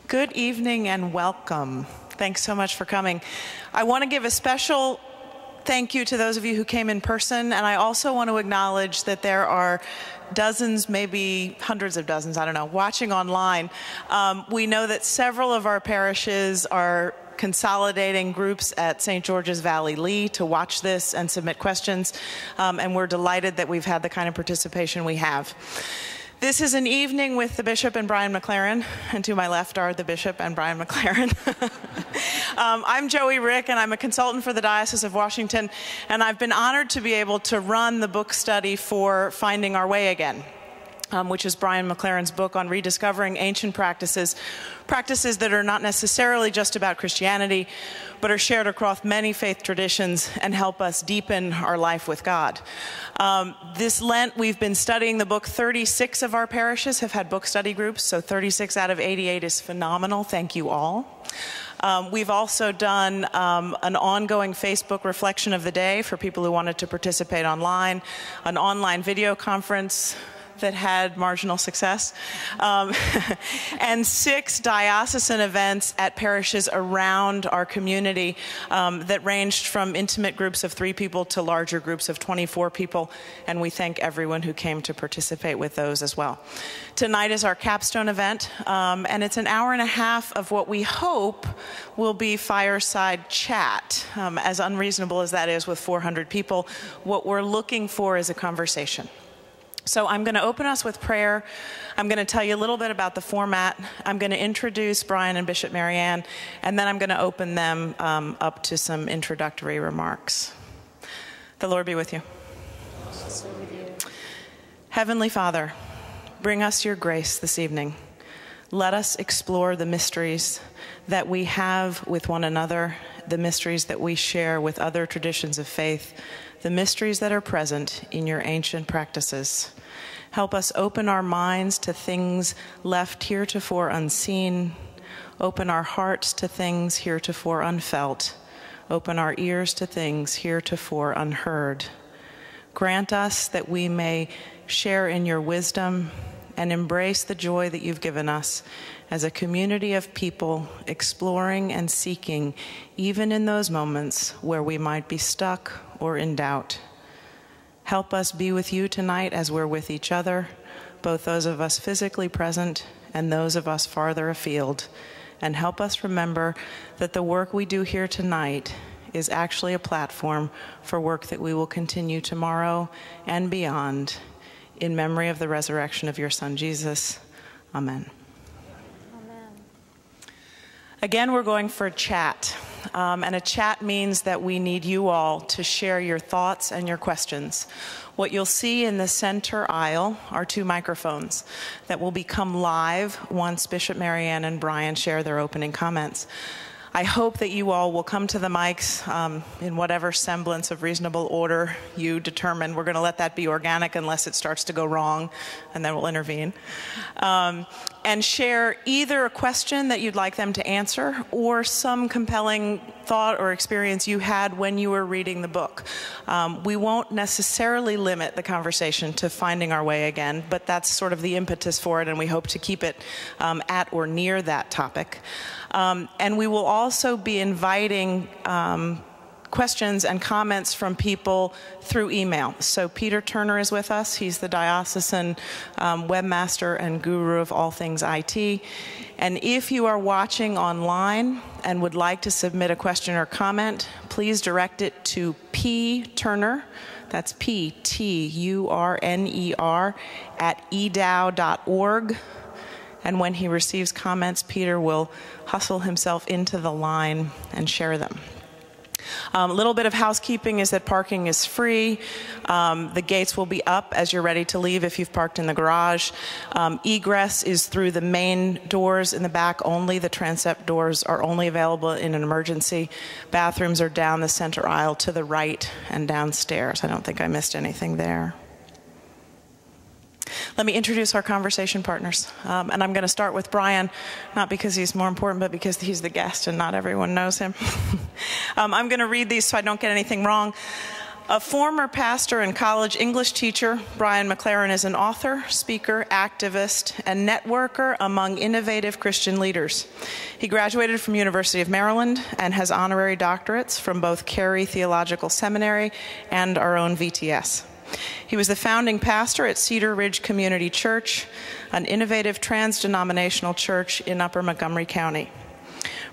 Good evening and welcome. Thanks so much for coming. I want to give a special thank you to those of you who came in person, and I also want to acknowledge that there are dozens, maybe hundreds of dozens, I don't know, watching online. We know that several of our parishes are consolidating groups at St. George's Valley Lee to watch this and submit questions, and we're delighted that we've had the kind of participation we have. This is an evening with the Bishop and Brian McLaren, and to my left are the Bishop and Brian McLaren. I'm Joey Rick, and I'm a consultant for the Diocese of Washington, and I've been honored to be able to run the book study for Finding Our Way Again, which is Brian McLaren's book on rediscovering ancient practices that are not necessarily just about Christianity, but are shared across many faith traditions and help us deepen our life with God. This Lent, we've been studying the book. 36 of our parishes have had book study groups, so 36 out of 88 is phenomenal. Thank you all. We've also done an ongoing Facebook reflection of the day for people who wanted to participate online, an online video conference that had marginal success, and 6 diocesan events at parishes around our community that ranged from intimate groups of 3 people to larger groups of 24 people, and we thank everyone who came to participate with those as well. Tonight is our capstone event, and it's an hour and a half of what we hope will be fireside chat. As unreasonable as that is with 400 people, what we're looking for is a conversation. So I'm going to open us with prayer. I'm going to tell you a little bit about the format. I'm going to introduce Brian and Bishop Mariann, and then I'm going to open them up to some introductory remarks. The Lord be with you. Also with you. Heavenly Father, bring us your grace this evening. Let us explore the mysteries that we have with one another, the mysteries that we share with other traditions of faith, the mysteries that are present in your ancient practices. Help us open our minds to things left heretofore unseen, open our hearts to things heretofore unfelt, open our ears to things heretofore unheard. Grant us that we may share in your wisdom and embrace the joy that you've given us as a community of people exploring and seeking, even in those moments where we might be stuck or in doubt. Help us be with you tonight as we're with each other, both those of us physically present and those of us farther afield. And help us remember that the work we do here tonight is actually a platform for work that we will continue tomorrow and beyond, in memory of the resurrection of your Son, Jesus. Amen. Amen. Again, we're going for a chat. And a chat means that we need you all to share your thoughts and your questions. What you'll see in the center aisle are 2 microphones that will become live once Bishop Mariann and Brian share their opening comments. I hope that you all will come to the mics in whatever semblance of reasonable order you determine. We're going to let that be organic unless it starts to go wrong, and then we'll intervene. And share either a question that you'd like them to answer or some compelling thought or experience you had when you were reading the book. We won't necessarily limit the conversation to finding our way again, but that's sort of the impetus for it, and we hope to keep it at or near that topic. And we will also be inviting questions and comments from people through email. So Peter Turner is with us. He's the diocesan webmaster and guru of all things IT. And if you are watching online and would like to submit a question or comment, please direct it to P. Turner, that's P-T-U-R-N-E-R, at edow.org. And when he receives comments, Peter will hustle himself into the line and share them. A little bit of housekeeping is that parking is free. The gates will be up as you're ready to leave if you've parked in the garage. Egress is through the main doors in the back only. The transept doors are only available in an emergency. Bathrooms are down the center aisle to the right and downstairs. I don't think I missed anything there. Let me introduce our conversation partners. And I'm going to start with Brian, not because he's more important, but because he's the guest and not everyone knows him. I'm going to read these so I don't get anything wrong. A former pastor and college English teacher, Brian McLaren is an author, speaker, activist, and networker among innovative Christian leaders. He graduated from University of Maryland and has honorary doctorates from both Carey Theological Seminary and our own VTS. He was the founding pastor at Cedar Ridge Community Church, an innovative trans-denominational church in Upper Montgomery County.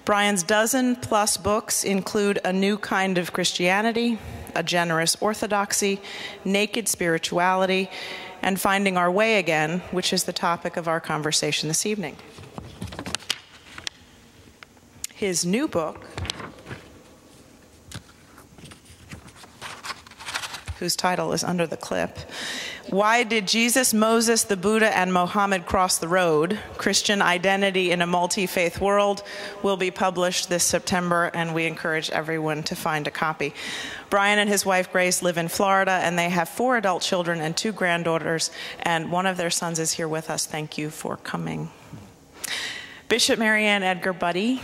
Brian's dozen-plus books include A New Kind of Christianity, A Generous Orthodoxy, Naked Spirituality, and Finding Our Way Again, which is the topic of our conversation this evening. His new book, whose title is under the clip, Why Did Jesus, Moses, the Buddha, and Mohammed Cross the Road? Christian Identity in a Multi-Faith World, will be published this September, and we encourage everyone to find a copy. Brian and his wife Grace live in Florida, and they have 4 adult children and 2 granddaughters, and one of their sons is here with us. Thank you for coming. Bishop Mariann Edgar Budde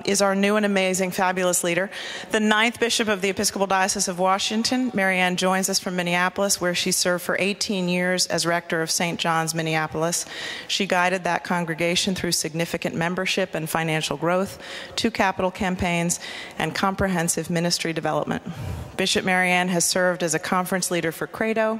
is our new and amazing, fabulous leader. The 9th Bishop of the Episcopal Diocese of Washington, Mariann joins us from Minneapolis, where she served for 18 years as rector of St. John's, Minneapolis. She guided that congregation through significant membership and financial growth, 2 capital campaigns, and comprehensive ministry development. Bishop Mariann has served as a conference leader for Credo,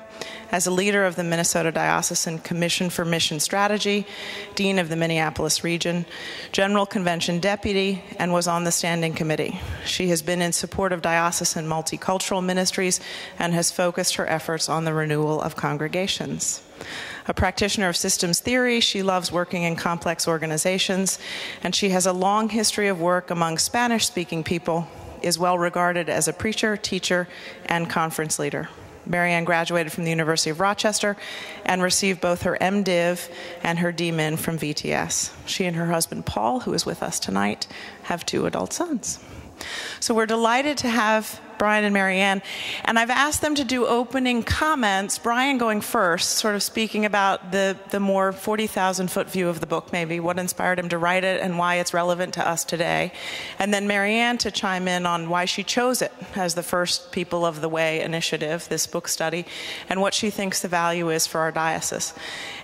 as a leader of the Minnesota Diocesan Commission for Mission Strategy, dean of the Minneapolis region, General Convention deputy, and was on the standing committee. She has been in support of diocesan multicultural ministries and has focused her efforts on the renewal of congregations. A practitioner of systems theory, she loves working in complex organizations, and she has a long history of work among Spanish-speaking people, is well regarded as a preacher, teacher, and conference leader. Mariann graduated from the University of Rochester and received both her MDiv and her DMin from VTS. She and her husband, Paul, who is with us tonight, have 2 adult sons. So we're delighted to have Brian and Mariann, and I've asked them to do opening comments, Brian going first, sort of speaking about the more 40,000-foot view of the book, maybe, what inspired him to write it and why it's relevant to us today, and then Mariann to chime in on why she chose it as the first People of the Way initiative, this book study, and what she thinks the value is for our diocese.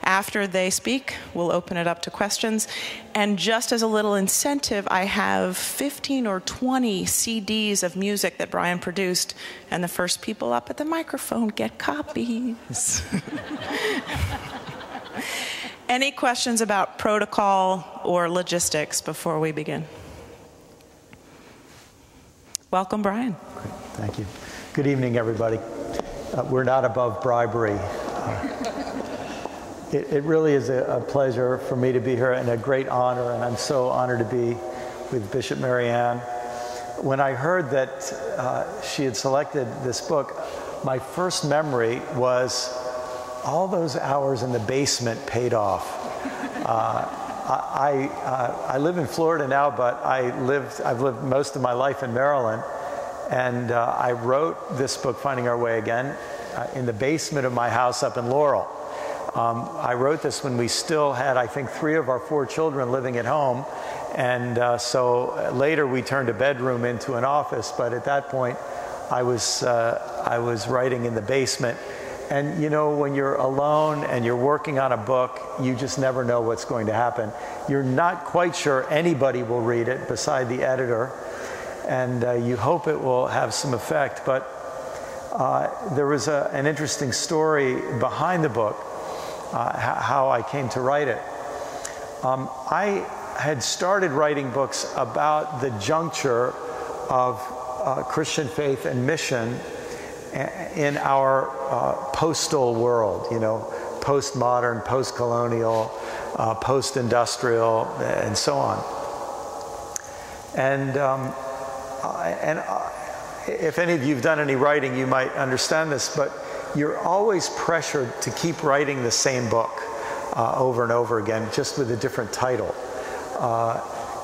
After they speak, we'll open it up to questions, and just as a little incentive, I have 15 or 20 CDs of music that Brian produced, and the first people up at the microphone get copies. Any questions about protocol or logistics before we begin? Welcome, Brian. Great. Thank you. Good evening, everybody. We're not above bribery. It really is a pleasure for me to be here and a great honor, and I'm so honored to be with Bishop Mariann. When I heard that she had selected this book, my first memory was all those hours in the basement paid off. I live in Florida now, but I've lived most of my life in Maryland, and I wrote this book, Finding Our Way Again, in the basement of my house up in Laurel. I wrote this when we still had, I think, 3 of our 4 children living at home. And so later we turned a bedroom into an office, but at that point I was writing in the basement. And you know, when you're alone and you're working on a book, you just never know what's going to happen. You're not quite sure anybody will read it beside the editor, and you hope it will have some effect. But there was an interesting story behind the book, how I came to write it. I had started writing books about the juncture of Christian faith and mission in our postal world, you know, postmodern, post-colonial, post-industrial, and so on. And if any of you have done any writing, you might understand this, but you're always pressured to keep writing the same book over and over again, just with a different title.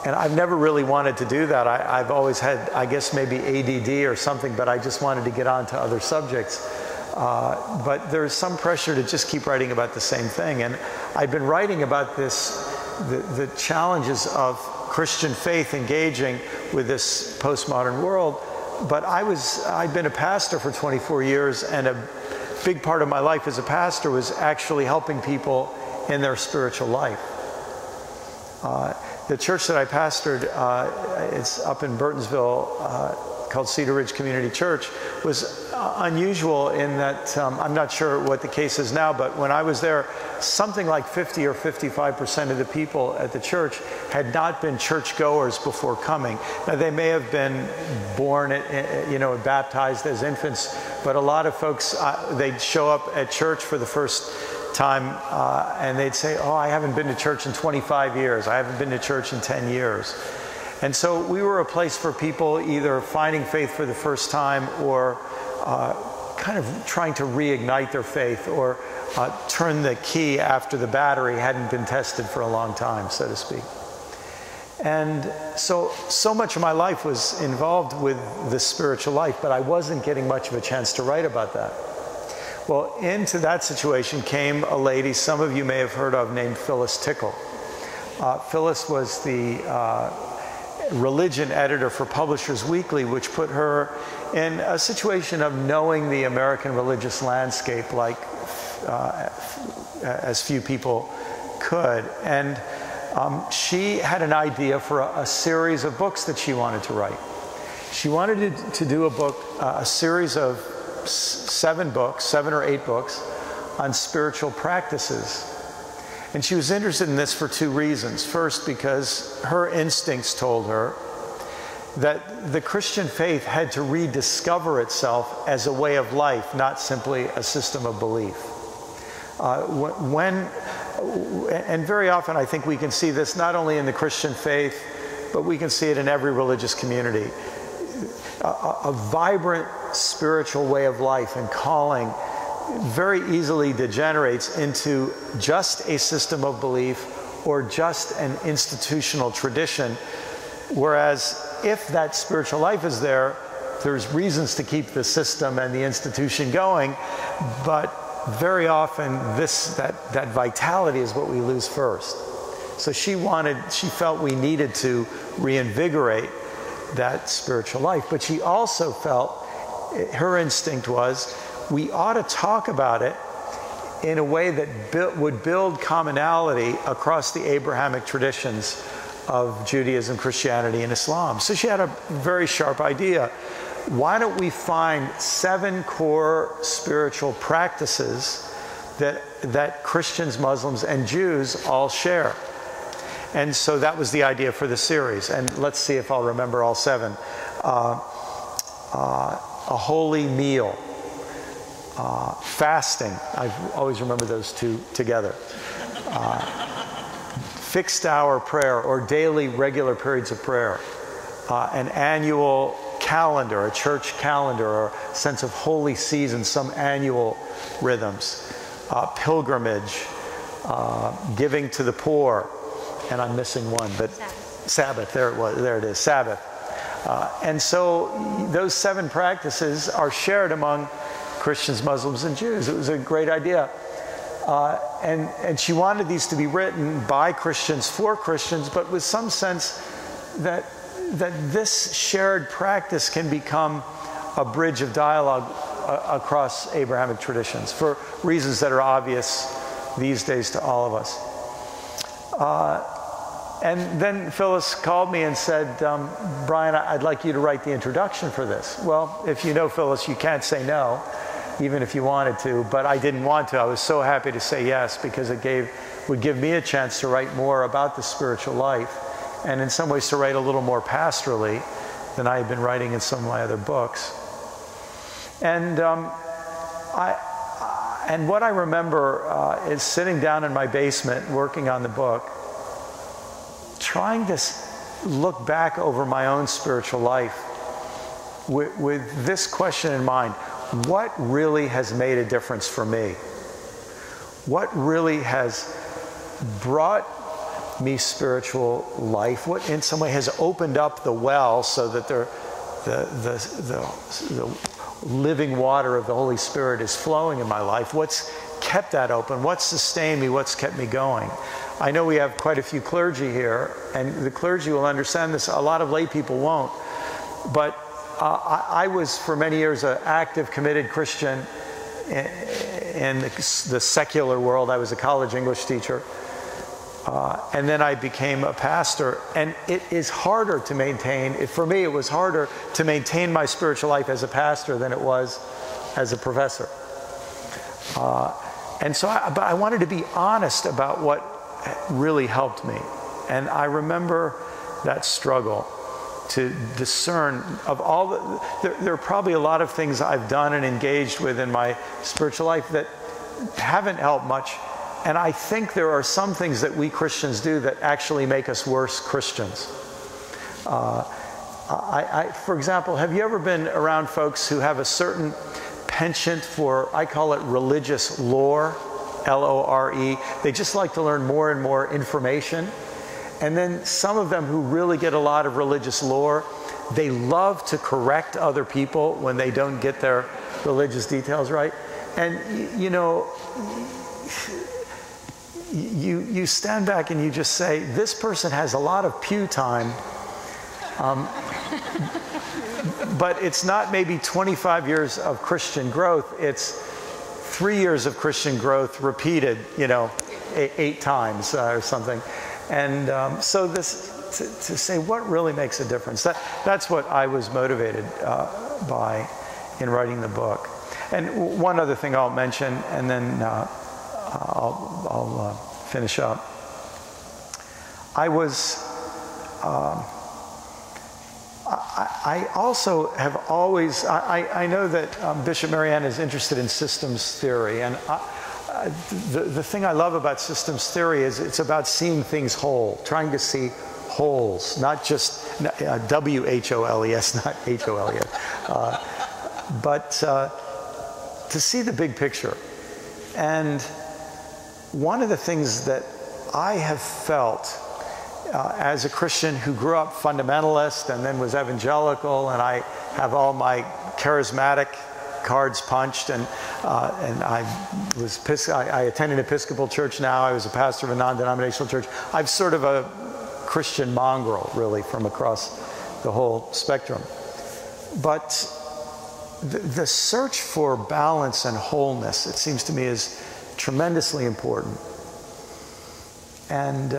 And I've never really wanted to do that. I've always had, I guess, maybe ADD or something, but I just wanted to get on to other subjects. But there's some pressure to just keep writing about the same thing. And I've been writing about this, the challenges of Christian faith engaging with this postmodern world but I'd been a pastor for 24 years, and a big part of my life as a pastor was actually helping people in their spiritual life. The church that I pastored, it's up in Burtonsville, called Cedar Ridge Community Church, was unusual in that, I'm not sure what the case is now, but when I was there, something like 50 or 55% of the people at the church had not been churchgoers before coming. Now, they may have been born, baptized as infants, but a lot of folks, they'd show up at church for the first time and they'd say, oh, I haven't been to church in 25 years. I haven't been to church in 10 years. And so we were a place for people either finding faith for the first time or kind of trying to reignite their faith or turn the key after the battery hadn't been tested for a long time, so to speak. And so much of my life was involved with the spiritual life, but I wasn't getting much of a chance to write about that. Well, into that situation came a lady some of you may have heard of named Phyllis Tickle. Phyllis was the religion editor for Publishers Weekly, which put her in a situation of knowing the American religious landscape like as few people could. And she had an idea for a series of books that she wanted to write. She wanted to do a series of 7 or 8 books on spiritual practices. And she was interested in this for 2 reasons. First, because her instincts told her that the Christian faith had to rediscover itself as a way of life, not simply a system of belief. And very often I think we can see this not only in the Christian faith, but we can see it in every religious community. A vibrant spiritual way of life and calling very easily degenerates into just a system of belief or just an institutional tradition. Whereas if that spiritual life is there, there's reasons to keep the system and the institution going, but very often that vitality is what we lose first. So she felt we needed to reinvigorate that spiritual life, but she also felt, her instinct was, we ought to talk about it in a way that would build commonality across the Abrahamic traditions of Judaism, Christianity, and Islam. So she had a very sharp idea. Why don't we find 7 core spiritual practices that Christians, Muslims, and Jews all share? And so that was the idea for the series. And let's see if I'll remember all 7. A holy meal. Fasting. I always remember those 2 together. Fixed hour prayer or daily regular periods of prayer. An annual calendar, a church calendar, or a sense of holy season, some annual rhythms. Pilgrimage. Giving to the poor. And I'm missing one, but Sabbath. There it is, Sabbath. And so those 7 practices are shared among Christians, Muslims, and Jews. It was a great idea. And she wanted these to be written by Christians for Christians, but with some sense that this shared practice can become a bridge of dialogue across Abrahamic traditions for reasons that are obvious these days to all of us. And then Phyllis called me and said, Brian, I'd like you to write the introduction for this. Well, if you know Phyllis, you can't say no, even if you wanted to, but I didn't want to. I was so happy to say yes because it would give me a chance to write more about the spiritual life and in some ways to write a little more pastorally than I had been writing in some of my other books. And what I remember is sitting down in my basement working on the book, trying to look back over my own spiritual life with this question in mind: what really has made a difference for me? What really has brought me spiritual life? What in some way has opened up the well so that the living water of the Holy Spirit is flowing in my life? What's kept that open? What's sustained me? What's kept me going? I know we have quite a few clergy here, and the clergy will understand this. A lot of lay people won't. But I was for many years an active, committed Christian in the secular world. I was a college English teacher. And then I became a pastor. And it is harder to maintain, for me it was harder to maintain my spiritual life as a pastor than it was as a professor. And so but I wanted to be honest about what really helped me. And I remember that struggle to discern of all there are probably a lot of things I've done and engaged with in my spiritual life that haven't helped much. And I think there are some things that we Christians do that actually make us worse Christians. For example, have you ever been around folks who have a certain penchant for, I call it religious lore, L-O-R-E. They just like to learn more and more information. And then some of them who really get a lot of religious lore, they love to correct other people when they don't get their religious details right. And you know, you stand back and you just say, this person has a lot of pew time, but it's not maybe 25 years of Christian growth, it's 3 years of Christian growth repeated, you know, 8 times or something. And so this, to say what really makes a difference, that's what I was motivated by in writing the book. And one other thing I'll mention, and then I'll finish up. I also have always, I know that Bishop Mariann is interested in systems theory, and the thing I love about systems theory is it's about seeing things whole, trying to see wholes, not just W-H-O-L-E-S, not H-O-L-E-S, but to see the big picture. And one of the things that I have felt as a Christian who grew up fundamentalist and then was evangelical, and I have all my charismatic cards punched, and I attended an Episcopal church now. I was a pastor of a non-denominational church. I'm sort of a Christian mongrel, really, from across the whole spectrum. But the search for balance and wholeness, it seems to me, is tremendously important. And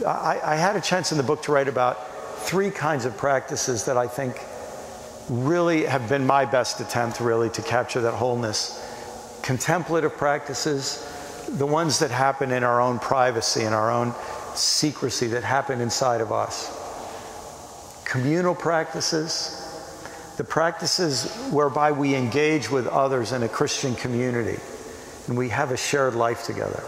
I had a chance in the book to write about 3 kinds of practices that I think really have been my best attempt really to capture that wholeness. Contemplative practices, the ones that happen in our own privacy, in our own secrecy, that happen inside of us. Communal practices, the practices whereby we engage with others in a Christian community and we have a shared life together.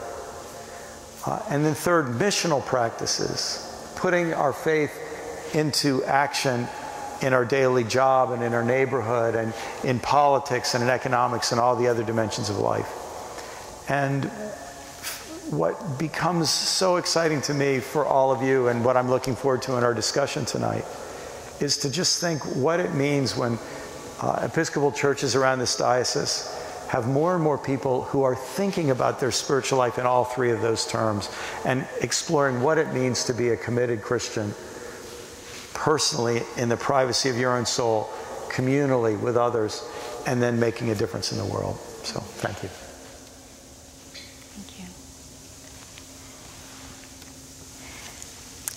And then third, missional practices, putting our faith into action in our daily job and in our neighborhood and in politics and in economics and all the other dimensions of life. And what becomes so exciting to me for all of you, and what I'm looking forward to in our discussion tonight, is to just think what it means when Episcopal churches around this diocese have more and more people who are thinking about their spiritual life in all 3 of those terms and exploring what it means to be a committed Christian personally in the privacy of your own soul, communally with others, and then making a difference in the world. So, thank you. Thank you.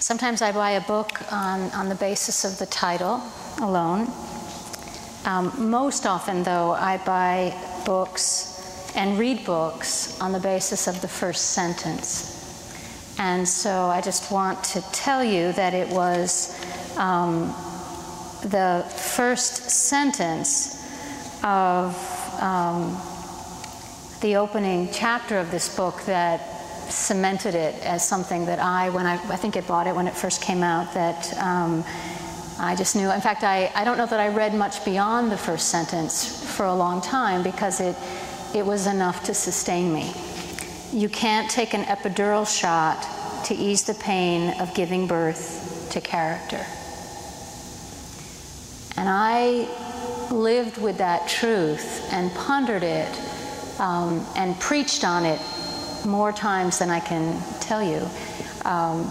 Sometimes I buy a book on the basis of the title alone. Most often, though, I buy books and read books on the basis of the first sentence. And so I just want to tell you that it was the first sentence of the opening chapter of this book that cemented it as something that I think I bought it when it first came out, that I just knew. In fact, I don't know that I read much beyond the first sentence for a long time, because it was enough to sustain me. You can't take an epidural shot to ease the pain of giving birth to character. And I lived with that truth and pondered it and preached on it more times than I can tell you,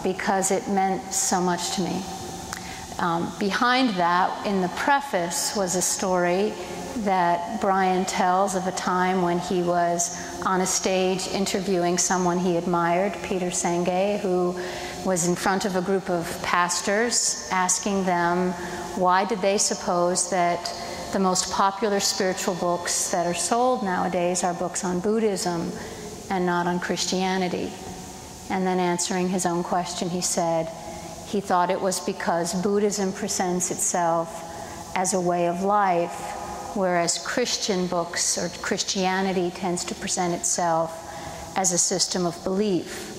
because it meant so much to me. Behind that, in the preface, was a story that Brian tells of a time when he was on a stage interviewing someone he admired, Peter Senge, who was in front of a group of pastors, asking them why did they suppose that the most popular spiritual books that are sold nowadays are books on Buddhism and not on Christianity. And then answering his own question, he said he thought it was because Buddhism presents itself as a way of life, whereas Christian books or Christianity tends to present itself as a system of belief.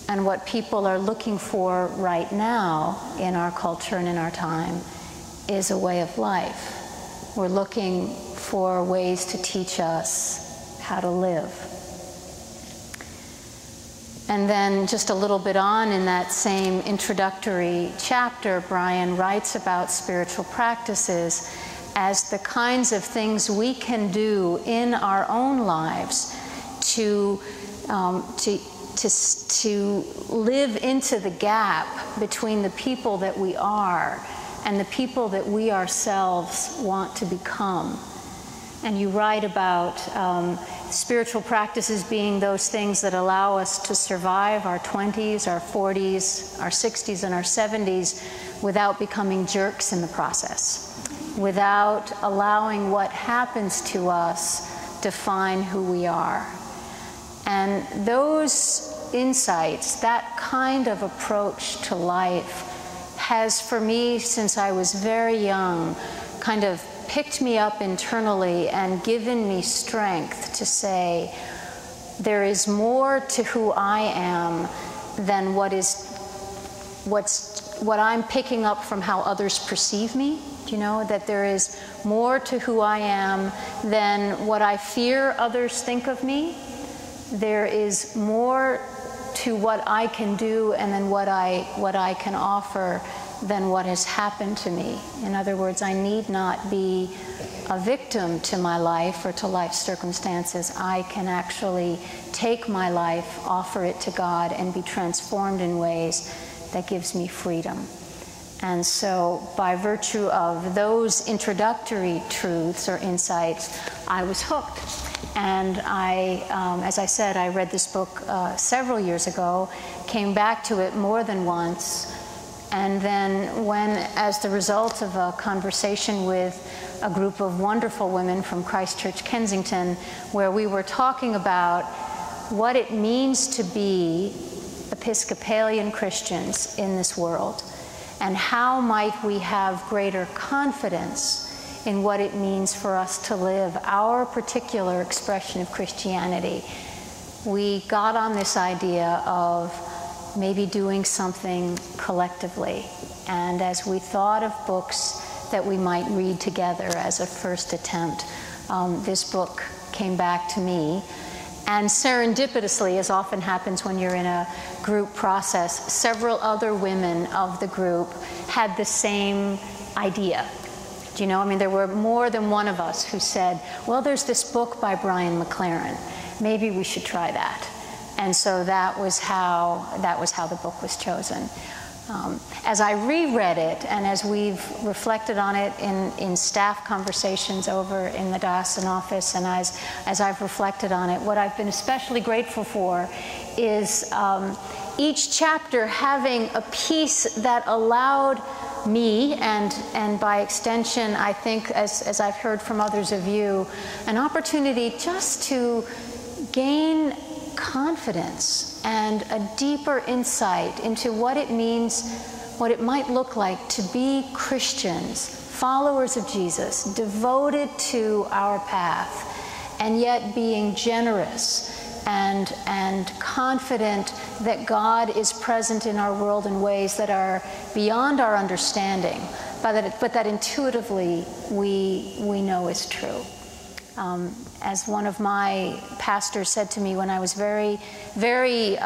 And what people are looking for right now in our culture and in our time is a way of life. We're looking for ways to teach us how to live. And then just a little bit on in that same introductory chapter, Brian writes about spiritual practices as the kinds of things we can do in our own lives to live into the gap between the people that we are and the people that we ourselves want to become. And you write about spiritual practices being those things that allow us to survive our 20s, our 40s, our 60s, and our 70s without becoming jerks in the process, without allowing what happens to us define who we are. And those insights, that kind of approach to life has, for me, since I was very young, kind of picked me up internally and given me strength to say, there is more to who I am than what I'm picking up from how others perceive me. You know, that there is more to who I am than what I fear others think of me. There is more to what I can do and then what I can offer than what has happened to me. In other words, I need not be a victim to my life or to life's circumstances. I can actually take my life, offer it to God, and be transformed in ways that gives me freedom. And so by virtue of those introductory truths or insights, I was hooked. And as I said, I read this book several years ago, came back to it more than once, and then when, as the result of a conversation with a group of wonderful women from Christchurch, Kensington, where we were talking about what it means to be Episcopalian Christians in this world, and how might we have greater confidence in what it means for us to live our particular expression of Christianity, we got on this idea of maybe doing something collectively. And as we thought of books that we might read together as a first attempt, this book came back to me. And serendipitously, as often happens when you're in a group process, several other women of the group had the same idea. Do you know, I mean, there were more than one of us who said, well, there's this book by Brian McLaren. Maybe we should try that. And so that was how the book was chosen. As I reread it, and as we've reflected on it in staff conversations over in the diocesan office, and as I've reflected on it, what I've been especially grateful for is each chapter having a piece that allowed me, and by extension, I think, as I've heard from others of you, an opportunity just to gain confidence and a deeper insight into what it means, what it might look like to be Christians, followers of Jesus, devoted to our path, and yet being generous and confident that God is present in our world in ways that are beyond our understanding, but that intuitively we know is true. As one of my pastors said to me when I was very, very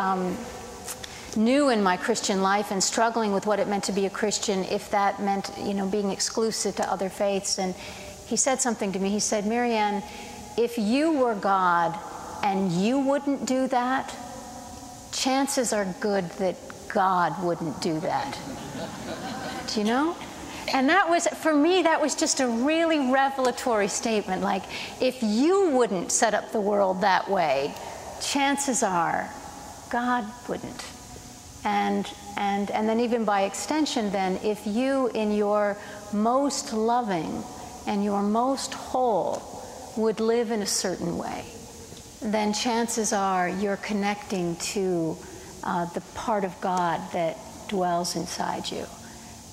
new in my Christian life and struggling with what it meant to be a Christian, if that meant, being exclusive to other faiths, and he said something to me. He said, Mariann, if you were God and you wouldn't do that, chances are good that God wouldn't do that. you know? And that was, for me, that was just a really revelatory statement. Like, if you wouldn't set up the world that way, chances are God wouldn't. And then even by extension then, if you in your most loving and your most whole would live in a certain way, then chances are you're connecting to the part of God that dwells inside you.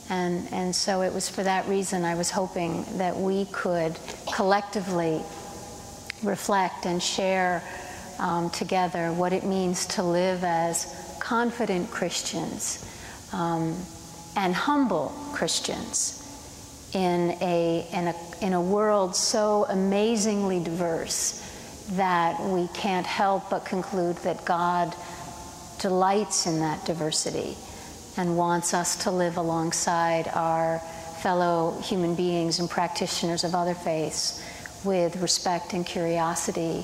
And so it was for that reason I was hoping that we could collectively reflect and share together what it means to live as confident Christians and humble Christians in a world so amazingly diverse that we can't help but conclude that God delights in that diversity and wants us to live alongside our fellow human beings and practitioners of other faiths with respect and curiosity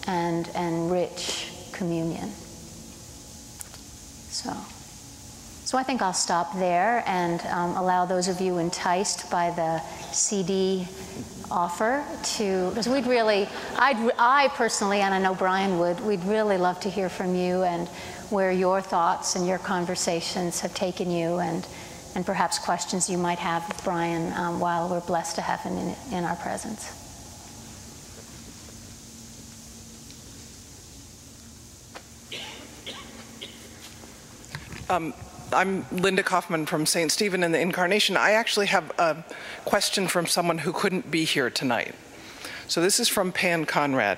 and rich communion. So I think I'll stop there and allow those of you enticed by the CD offer to, because we'd really, I personally, and I know Brian would, we'd really love to hear from you and where your thoughts and your conversations have taken you, and perhaps questions you might have with Brian while we're blessed to have him in our presence. I'm Linda Kaufman from St. Stephen and the Incarnation. I actually have a question from someone who couldn't be here tonight. So this is from Pan Conrad.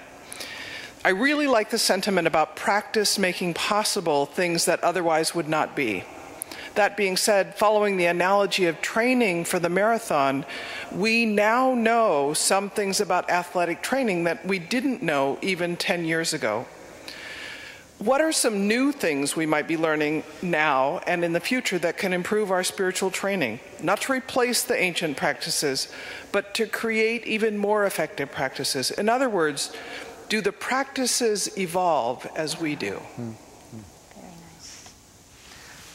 I really like the sentiment about practice making possible things that otherwise would not be. That being said, following the analogy of training for the marathon, we now know some things about athletic training that we didn't know even 10 years ago. What are some new things we might be learning now and in the future that can improve our spiritual training? Not to replace the ancient practices, but to create even more effective practices. In other words, do the practices evolve as we do? Very nice.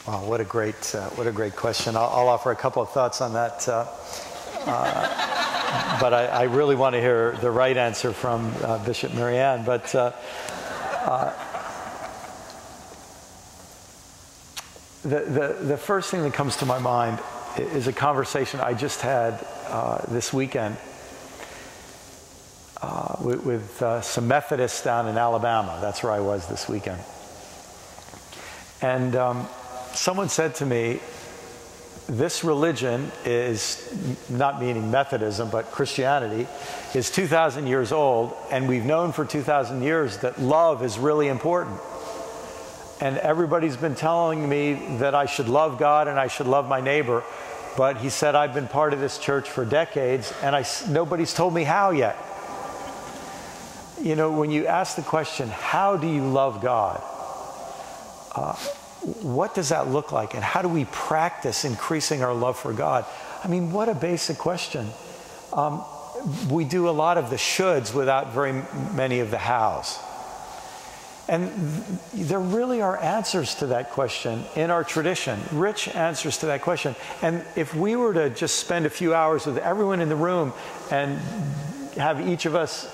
Wow, what a great question. I'll offer a couple of thoughts on that. But I really want to hear the right answer from Bishop Mariann. But the first thing that comes to my mind is a conversation I just had this weekend with some Methodists down in Alabama. That's where I was this weekend. And someone said to me, this religion is, not meaning Methodism, but Christianity, is 2,000 years old, and we've known for 2,000 years that love is really important. And everybody's been telling me that I should love God and I should love my neighbor. But he said, I've been part of this church for decades and nobody's told me how yet. You know, when you ask the question, how do you love God? What does that look like? And how do we practice increasing our love for God? I mean, what a basic question. We do a lot of the shoulds without very many of the hows. And there really are answers to that question in our tradition, rich answers to that question. And if we were to just spend a few hours with everyone in the room and have each of us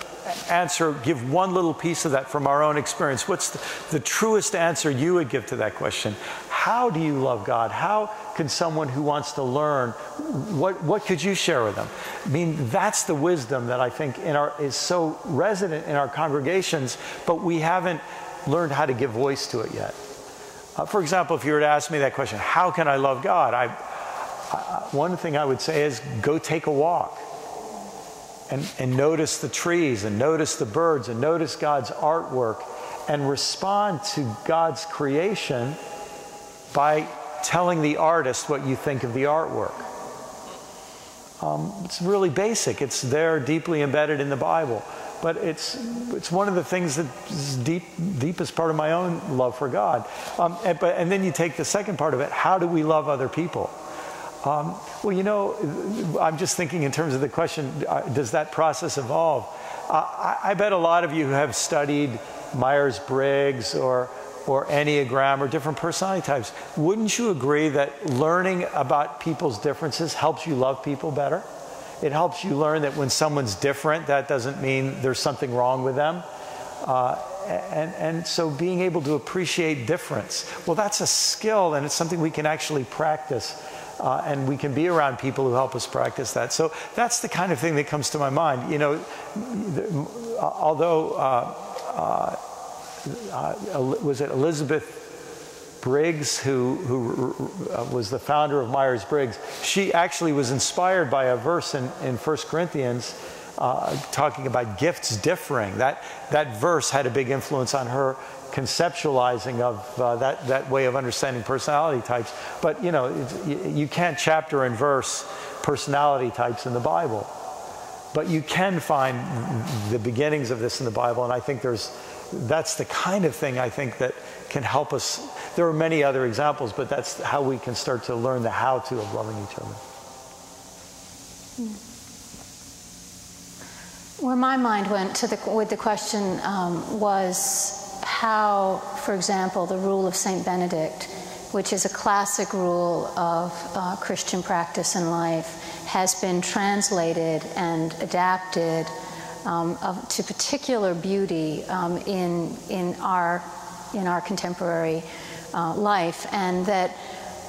give one little piece of that from our own experience, what's the truest answer you would give to that question? How do you love God? How can someone who wants to learn, what could you share with them? I mean, that's the wisdom that I think is so resonant in our congregations, but we haven't learned how to give voice to it yet. For example, if you were to ask me that question, how can I love God? One thing I would say is go take a walk and notice the trees and notice the birds and notice God's artwork and respond to God's creation by telling the artist what you think of the artwork. It's really basic. It's there, deeply embedded in the Bible. But it's one of the things that is deepest part of my own love for God. And then you take the second part of it, how do we love other people? Well, you know, I'm just thinking in terms of the question, does that process evolve? I bet a lot of you have studied Myers-Briggs or or Enneagram or different personality types, wouldn't you agree that learning about people's differences helps you love people better? It helps you learn that when someone's different, that doesn't mean there's something wrong with them. And so being able to appreciate difference, well, that's a skill, and it's something we can actually practice. And we can be around people who help us practice that. So that's the kind of thing that comes to my mind. You know, although, was it Elizabeth Briggs, who was the founder of Myers-Briggs, she actually was inspired by a verse in 1 Corinthians talking about gifts differing. That verse had a big influence on her conceptualizing of that way of understanding personality types. But you know, you can't chapter and verse personality types in the Bible. But you can find the beginnings of this in the Bible, and I think that's the kind of thing I think that can help us. There are many other examples, but that's how we can start to learn the how-to of loving each other. Where my mind went to with the question was how, for example, the rule of St. Benedict, which is a classic rule of Christian practice and life, has been translated and adapted to particular beauty in our contemporary life, and that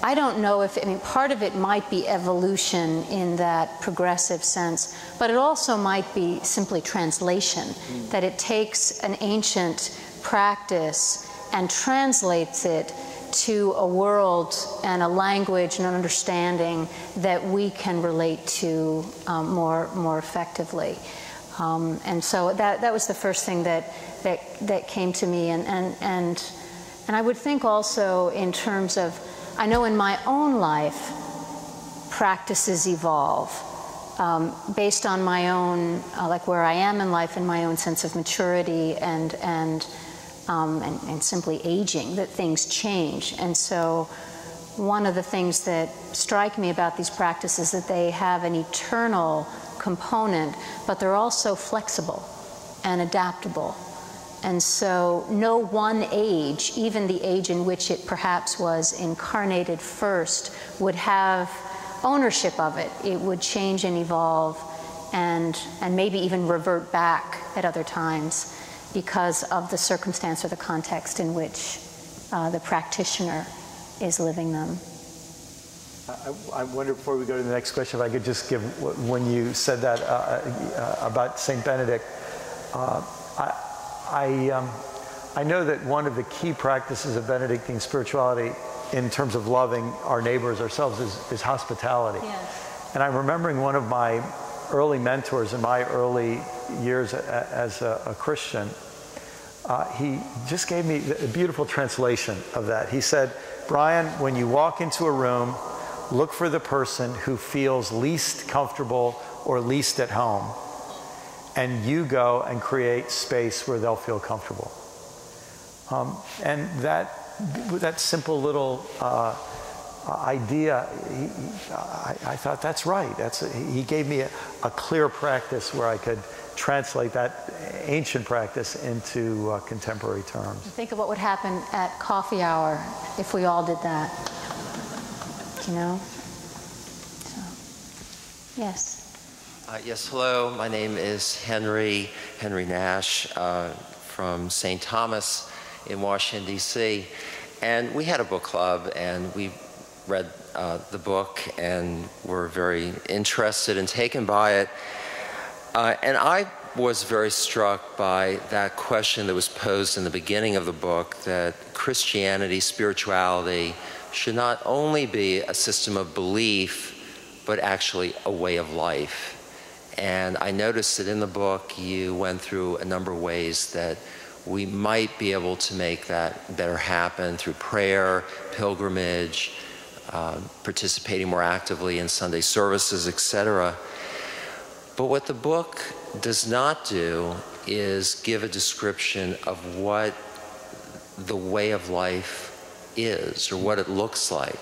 I don't know if, I mean, part of it might be evolution in that progressive sense, but it also might be simply translation, that it takes an ancient practice and translates it to a world and a language and an understanding that we can relate to more effectively. And so that was the first thing that came to me. And I would think also in terms of, I know in my own life, practices evolve based on my own, like where I am in life and my own sense of maturity and simply aging, that things change. And so one of the things that strike me about these practices is that they have an eternal component, but they're also flexible and adaptable. And so no one age, even the age in which it perhaps was incarnated first, would have ownership of it. It would change and evolve and maybe even revert back at other times because of the circumstance or the context in which the practitioner is living them. I wonder, before we go to the next question, if I could just give, when you said that about St. Benedict, I know that one of the key practices of Benedictine spirituality in terms of loving our neighbors, ourselves, is hospitality. Yes. And I'm remembering one of my early mentors in my early years as a Christian. He just gave me a beautiful translation of that. He said, Brian, when you walk into a room, look for the person who feels least comfortable or least at home, and you go and create space where they'll feel comfortable. And that simple little idea, I thought that's right. He gave me a clear practice where I could translate that ancient practice into contemporary terms. Think of what would happen at coffee hour if we all did that. You know? So, yes. Yes, hello. My name is Henry Nash from St. Thomas in Washington, D.C. And we had a book club, and we read the book and were very interested and taken by it. And I was very struck by that question that was posed in the beginning of the book, that Christianity, spirituality, should not only be a system of belief, but actually a way of life. And I noticed that in the book you went through a number of ways that we might be able to make that better happen through prayer, pilgrimage, participating more actively in Sunday services, etc. But what the book does not do is give a description of what the way of life is or what it looks like.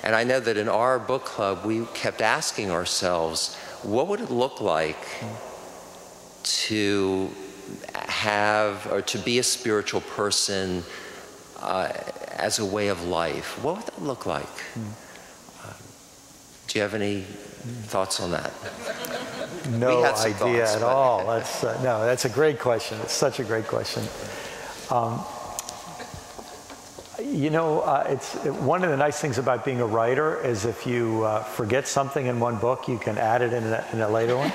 And I know that in our book club we kept asking ourselves, what would it look like to have or to be a spiritual person as a way of life, what would that look like? Do you have any thoughts on that? No idea at all. That's, no, that's a great question. It's such a great question. You know, one of the nice things about being a writer is if you forget something in one book, you can add it in a later one.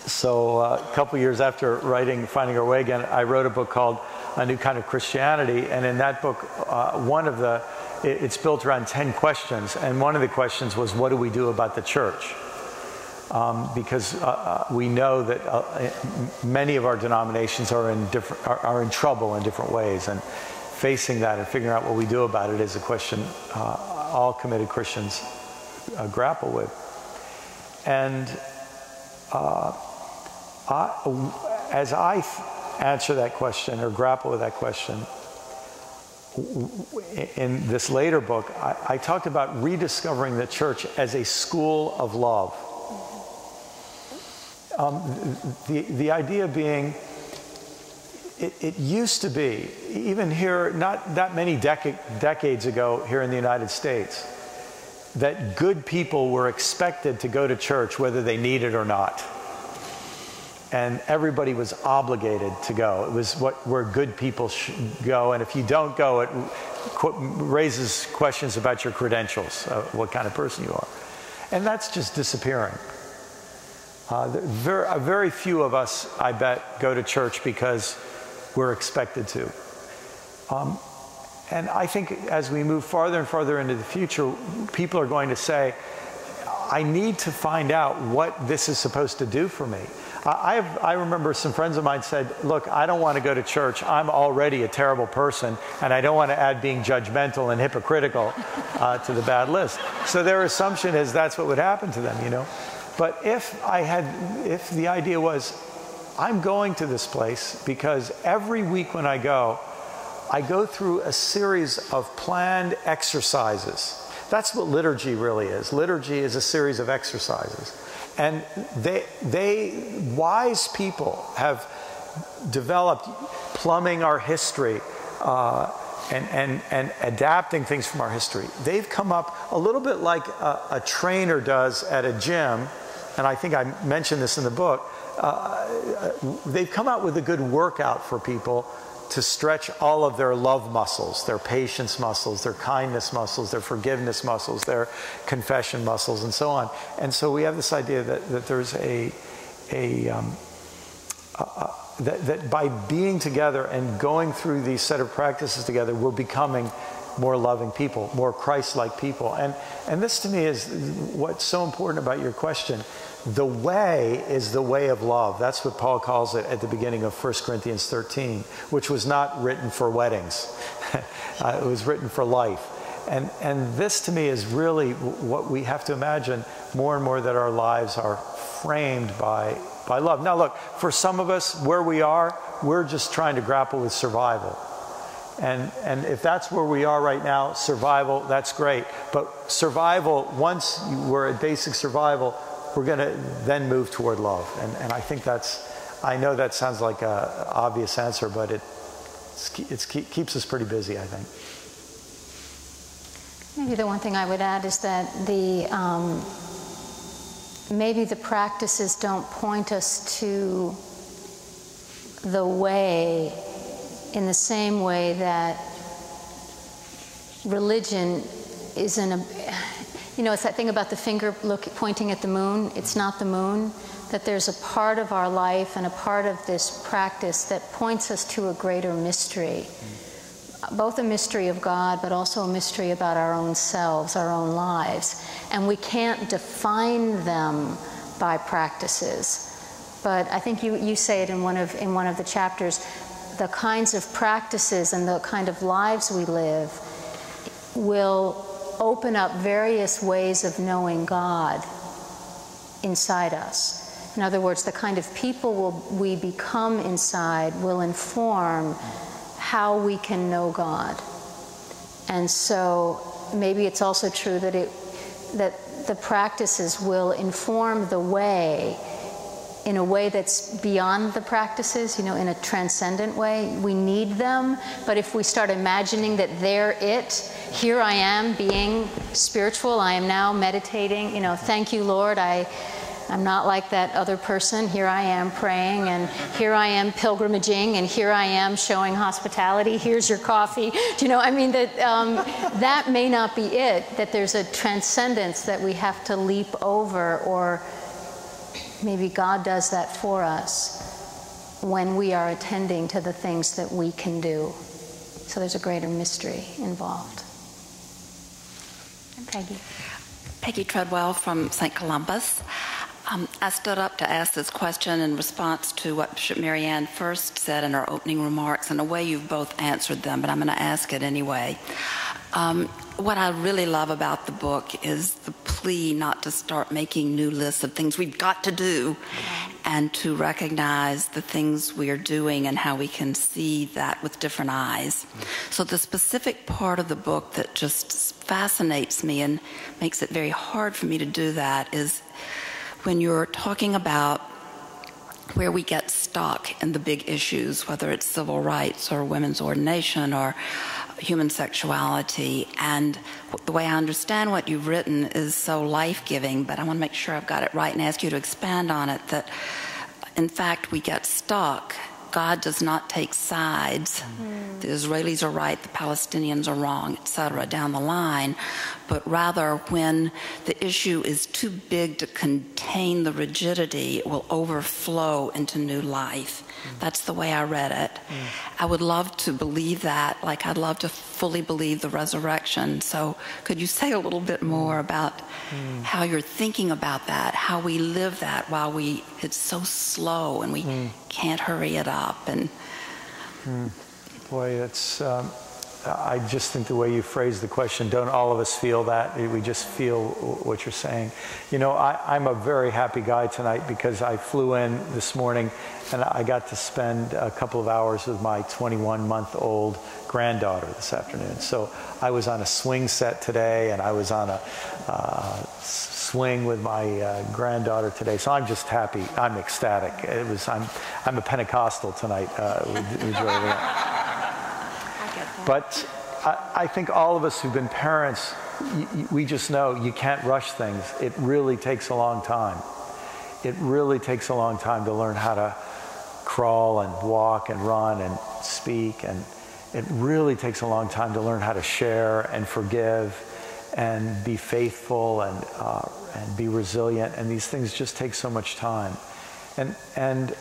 So a couple years after writing Finding Our Way Again, I wrote a book called A New Kind of Christianity. And in that book, it's built around 10 questions. And one of the questions was, what do we do about the church? Because we know that many of our denominations are in trouble in different ways, and facing that and figuring out what we do about it is a question all committed Christians grapple with. And as I answer that question or grapple with that question, in this later book, I talked about rediscovering the church as a school of love. The idea being, it used to be, even here, not that many decades ago here in the United States, that good people were expected to go to church whether they needed or not. And everybody was obligated to go. It was where good people should go. And if you don't go, it raises questions about your credentials, what kind of person you are. And that's just disappearing. Very few of us, I bet, go to church because we're expected to. And I think as we move farther and farther into the future, people are going to say, I need to find out what this is supposed to do for me. I remember some friends of mine said, look, I don't want to go to church. I'm already a terrible person, and I don't want to add being judgmental and hypocritical to the bad list. So their assumption is that's what would happen to them, you know. But if the idea was, I'm going to this place because every week when I go through a series of planned exercises. That's what liturgy really is. Liturgy is a series of exercises. And wise people have developed plumbing our history and adapting things from our history. They've come up a little bit like a trainer does at a gym, and I think I mentioned this in the book. They've come out with a good workout for people to stretch all of their love muscles, their patience muscles, their kindness muscles, their forgiveness muscles, their confession muscles, and so on. And so we have this idea that there's that by being together and going through these set of practices together, we're becoming more loving people, more Christ-like people. And this to me is what's so important about your question. The way is the way of love. That's what Paul calls it at the beginning of 1 Corinthians 13, which was not written for weddings. It was written for life. And this to me is really what we have to imagine more and more, that our lives are framed by love. Now look, for some of us, where we are, we're just trying to grapple with survival. And if that's where we are right now, survival, that's great. But survival, once we're at basic survival, we're going to then move toward love. And I think I know that sounds like an obvious answer, but it keeps us pretty busy, I think. Maybe the one thing I would add is that maybe the practices don't point us to the way in the same way that religion isn't a... You know, it's that thing about the finger pointing at the moon. It's not the moon. That there's a part of our life and a part of this practice that points us to a greater mystery. Both a mystery of God, but also a mystery about our own selves, our own lives. And we can't define them by practices. But I think you say it in one of the chapters, the kinds of practices and the kind of lives we live will open up various ways of knowing God inside us. In other words, the kind of people we become inside will inform how we can know God. And so maybe it's also true that the practices will inform the way in a way that's beyond the practices, you know, in a transcendent way. We need them, but if we start imagining that they're it, here I am being spiritual, I am now meditating, you know, thank you, Lord, I'm not like that other person. Here I am praying, and here I am pilgrimaging, and here I am showing hospitality. Here's your coffee. Do you know, I mean, that that may not be it, that there's a transcendence that we have to leap over, or maybe God does that for us when we are attending to the things that we can do. So there's a greater mystery involved. And Peggy. Peggy Treadwell from St. Columbus. I stood up to ask this question in response to what Bishop Mariann first said in her opening remarks. In a way, you've both answered them, but I'm going to ask it anyway. What I really love about the book is the plea not to start making new lists of things we've got to do, and to recognize the things we are doing and how we can see that with different eyes. So the specific part of the book that just fascinates me and makes it very hard for me to do that is when you're talking about where we get stuck in the big issues, whether it's civil rights or women's ordination or human sexuality. And the way I understand what you've written is so life-giving, but I want to make sure I've got it right and ask you to expand on it, that in fact we get stuck. God does not take sides. The Israelis are right, the Palestinians are wrong, etc., down the line. But rather, when the issue is too big to contain the rigidity, it will overflow into new life. That's the way I read it. I would love to believe that, like I'd love to fully believe the resurrection. So could you say a little bit more about how you're thinking about that, how we live that while it's so slow and we can't hurry it up? And Boy, it's I just think the way you phrase the question, don't all of us feel that? We just feel what you're saying. You know, I'm a very happy guy tonight because I flew in this morning and I got to spend a couple of hours with my 21-month-old granddaughter this afternoon. So I was on a swing set today, and I was on a swing with my granddaughter today. So I'm just happy. I'm ecstatic. I'm a Pentecostal tonight. But I think all of us who've been parents, we just know you can't rush things. It really takes a long time. It really takes a long time to learn how to crawl and walk and run and speak. And it really takes a long time to learn how to share and forgive and be faithful and be resilient. And these things just take so much time. And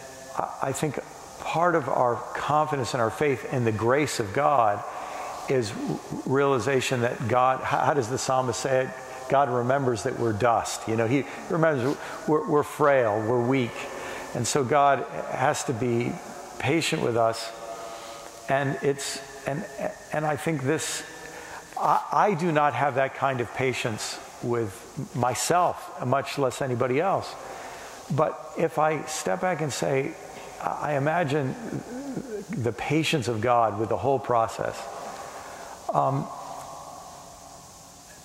I think part of our confidence and our faith in the grace of God is realization that God, how does the psalmist say it? God remembers that we're dust. You know, he remembers we're frail, we're weak. And so God has to be patient with us. And I think I do not have that kind of patience with myself, much less anybody else. But if I step back and say, I imagine the patience of God with the whole process.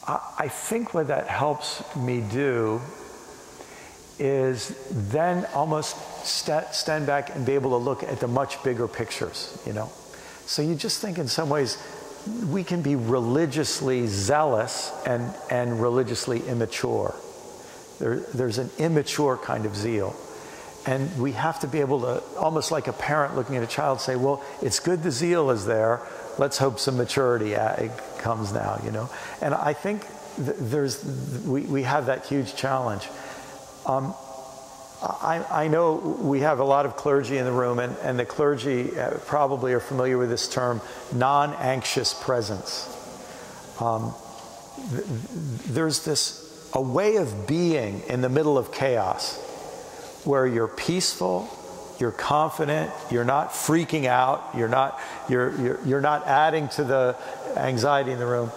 I think what that helps me do is then almost stand back and be able to look at the much bigger pictures, you know. So you just think in some ways we can be religiously zealous and religiously immature. There's an immature kind of zeal. And we have to be able to, almost like a parent looking at a child, say, well, it's good the zeal is there. Let's hope some maturity comes now, you know. And I think we have that huge challenge. I know we have a lot of clergy in the room, and the clergy probably are familiar with this term, non-anxious presence. There's a way of being in the middle of chaos, where you're peaceful, you're confident, you're not freaking out, you're not adding to the anxiety in the room.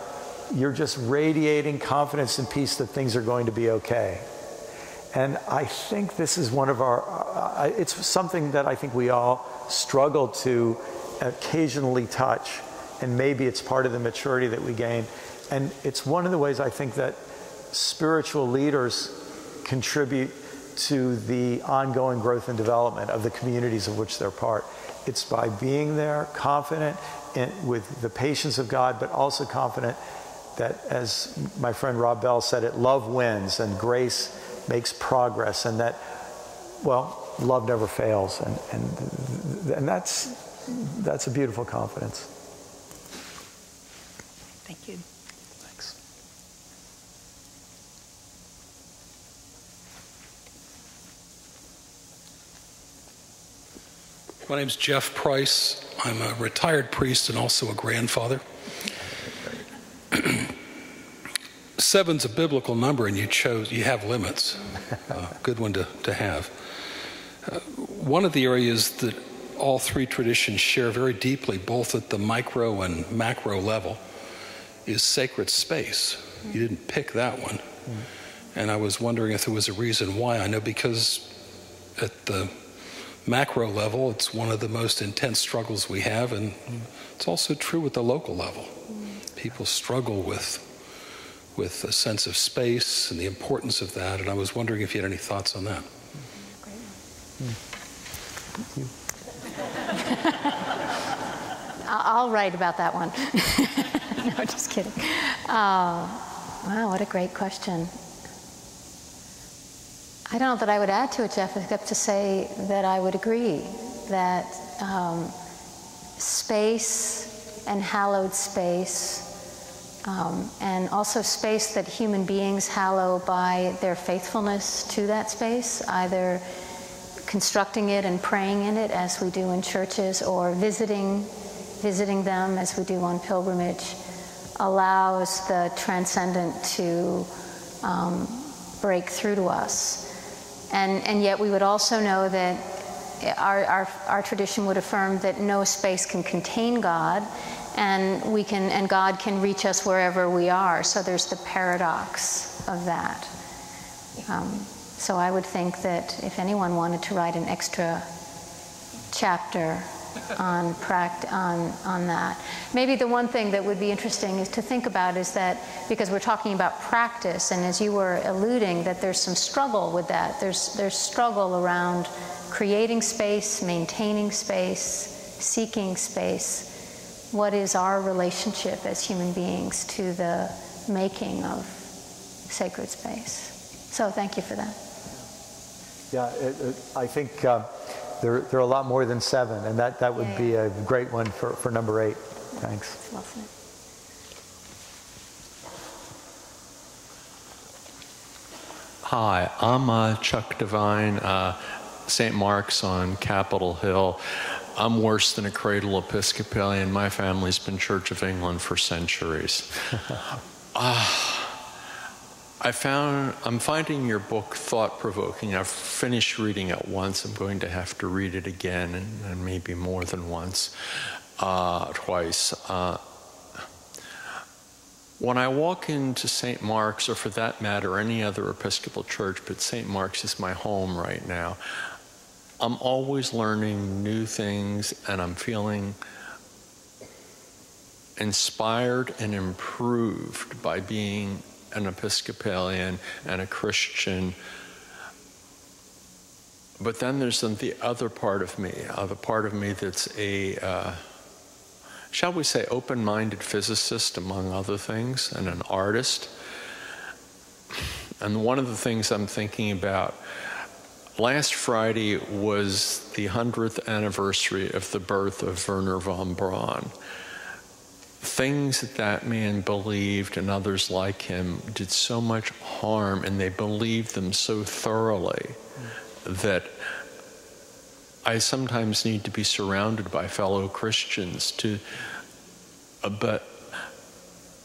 You're just radiating confidence and peace that things are going to be okay. And I think this is one of our, it's something that I think we all struggle to occasionally touch, and maybe it's part of the maturity that we gain. And it's one of the ways I think that spiritual leaders contribute to the ongoing growth and development of the communities of which they're part. It's by being there, confident with the patience of God, but also confident that, as my friend Rob Bell said it, love wins and grace makes progress, and that, well, love never fails, and that's a beautiful confidence. Thank you. Thanks. My name's Jeff Price. I'm a retired priest and also a grandfather. 7's a biblical number, and you have limits. Good one to have. One of the areas that all three traditions share very deeply, both at the micro and macro level, is sacred space. You didn't pick that one. And I was wondering if there was a reason why. I know because at the macro level, it's one of the most intense struggles we have, and it's also true at the local level. People struggle with a sense of space and the importance of that, and I was wondering if you had any thoughts on that. I'll write about that one. No, just kidding. Wow, what a great question. I don't know that I would add to it, Jeff, except to say that I would agree that space and hallowed space, and also space that human beings hallow by their faithfulness to that space, either constructing it and praying in it as we do in churches, or visiting them as we do on pilgrimage, allows the transcendent to break through to us. And yet we would also know that our tradition would affirm that no space can contain God, and God can reach us wherever we are. So there's the paradox of that. So I would think that if anyone wanted to write an extra chapter on that, maybe the one thing that would be interesting is to think about is that, because we're talking about practice, and as you were alluding, that there's some struggle with that. There's struggle around creating space, maintaining space, seeking space. What is our relationship as human beings to the making of sacred space? So thank you for that. Yeah, I think there are a lot more than 7, and that would be a great one for number 8. Thanks. Lovely. Hi, I'm Chuck Devine, St. Mark's on Capitol Hill. I'm worse than a cradle Episcopalian. My family's been Church of England for centuries. I'm finding your book thought-provoking. I've finished reading it once. I'm going to have to read it again, and maybe more than once, twice. When I walk into St. Mark's, or for that matter, any other Episcopal church, but St. Mark's is my home right now, I'm always learning new things, and I'm feeling inspired and improved by being an Episcopalian and a Christian. But then there's the other part of me, the part of me that's a, shall we say, open-minded physicist, among other things, and an artist. And one of the things I'm thinking about, last Friday was the 100th anniversary of the birth of Wernher von Braun. Things that man believed and others like him did so much harm, and they believed them so thoroughly that I sometimes need to be surrounded by fellow Christians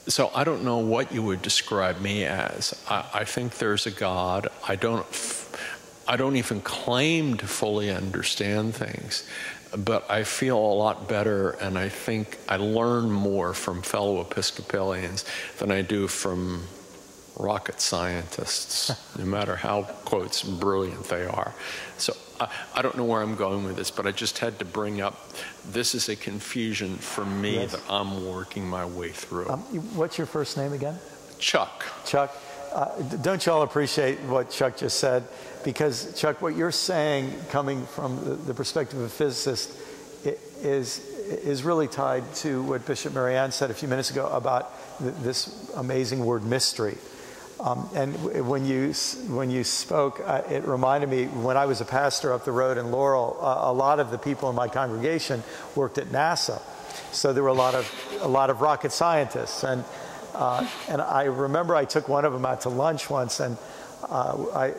so I don't know what you would describe me as. I think there's a God. I don't even claim to fully understand things, but I feel a lot better, and I think I learn more from fellow Episcopalians than I do from rocket scientists, no matter how, quotes, brilliant they are. So I don't know where I'm going with this, but I just had to bring up, this is a confusion for me that I'm working my way through. What's your first name again? Chuck. Chuck. don't you all appreciate what Chuck just said? Because, Chuck, what you're saying, coming from the perspective of a physicist, is really tied to what Bishop Mariann said a few minutes ago about this amazing word mystery. And when you spoke, it reminded me, when I was a pastor up the road in Laurel, a lot of the people in my congregation worked at NASA. So there were a lot of rocket scientists. And I remember I took one of them out to lunch once, and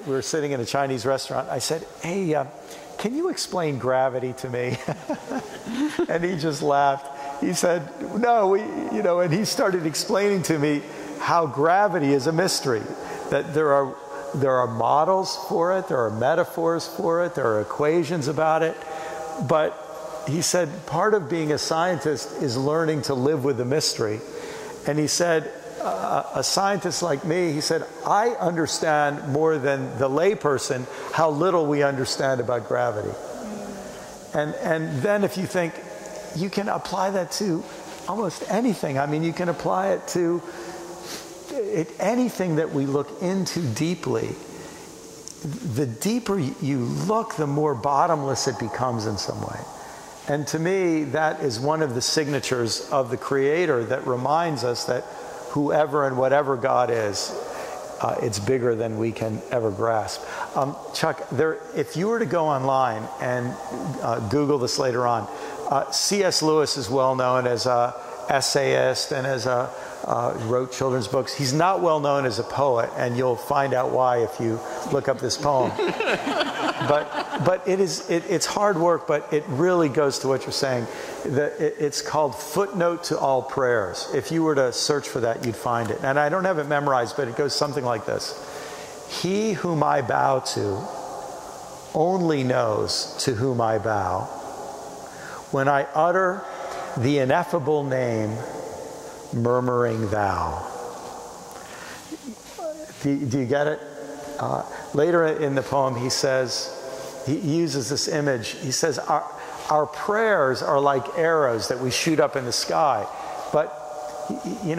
we were sitting in a Chinese restaurant. I said, "Hey, can you explain gravity to me?" And he just laughed. He said, "No, and he started explaining to me how gravity is a mystery, that there are models for it, there are metaphors for it, there are equations about it. But he said part of being a scientist is learning to live with the mystery." And he said, a scientist like me, he said, I understand more than the layperson how little we understand about gravity. And then if you think, you can apply that to almost anything. I mean, you can apply it to anything that we look into deeply. The deeper you look, the more bottomless it becomes in some way. And to me, that is one of the signatures of the Creator that reminds us that whoever and whatever God is, it's bigger than we can ever grasp. Chuck, if you were to go online and Google this later on, C.S. Lewis is well known as an essayist and as wrote children's books. He's not well known as a poet, and you'll find out why if you look up this poem. But it's hard work, but it really goes to what you're saying. It's called Footnote to All Prayers. If you were to search for that, you'd find it. And I don't have it memorized, but it goes something like this. He whom I bow to only knows to whom I bow. When I utter the ineffable name, murmuring thou. Do you get it? Later in the poem, he uses this image. He says, our prayers are like arrows that we shoot up in the sky. But, he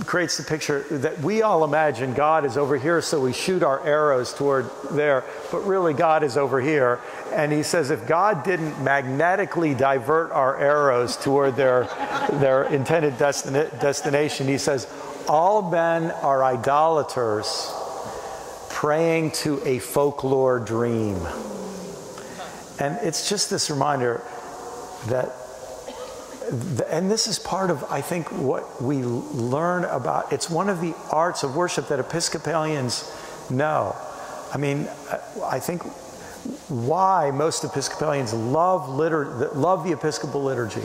creates the picture that we all imagine God is over here, so we shoot our arrows toward there. But really, God is over here. And he says, if God didn't magnetically divert our arrows toward their intended destination, he says, all men are idolaters praying to a folklore dream. And it's just this reminder that, and this is part of, I think, what we learn about, it's one of the arts of worship that Episcopalians know. I mean, I think why most Episcopalians love the Episcopal liturgy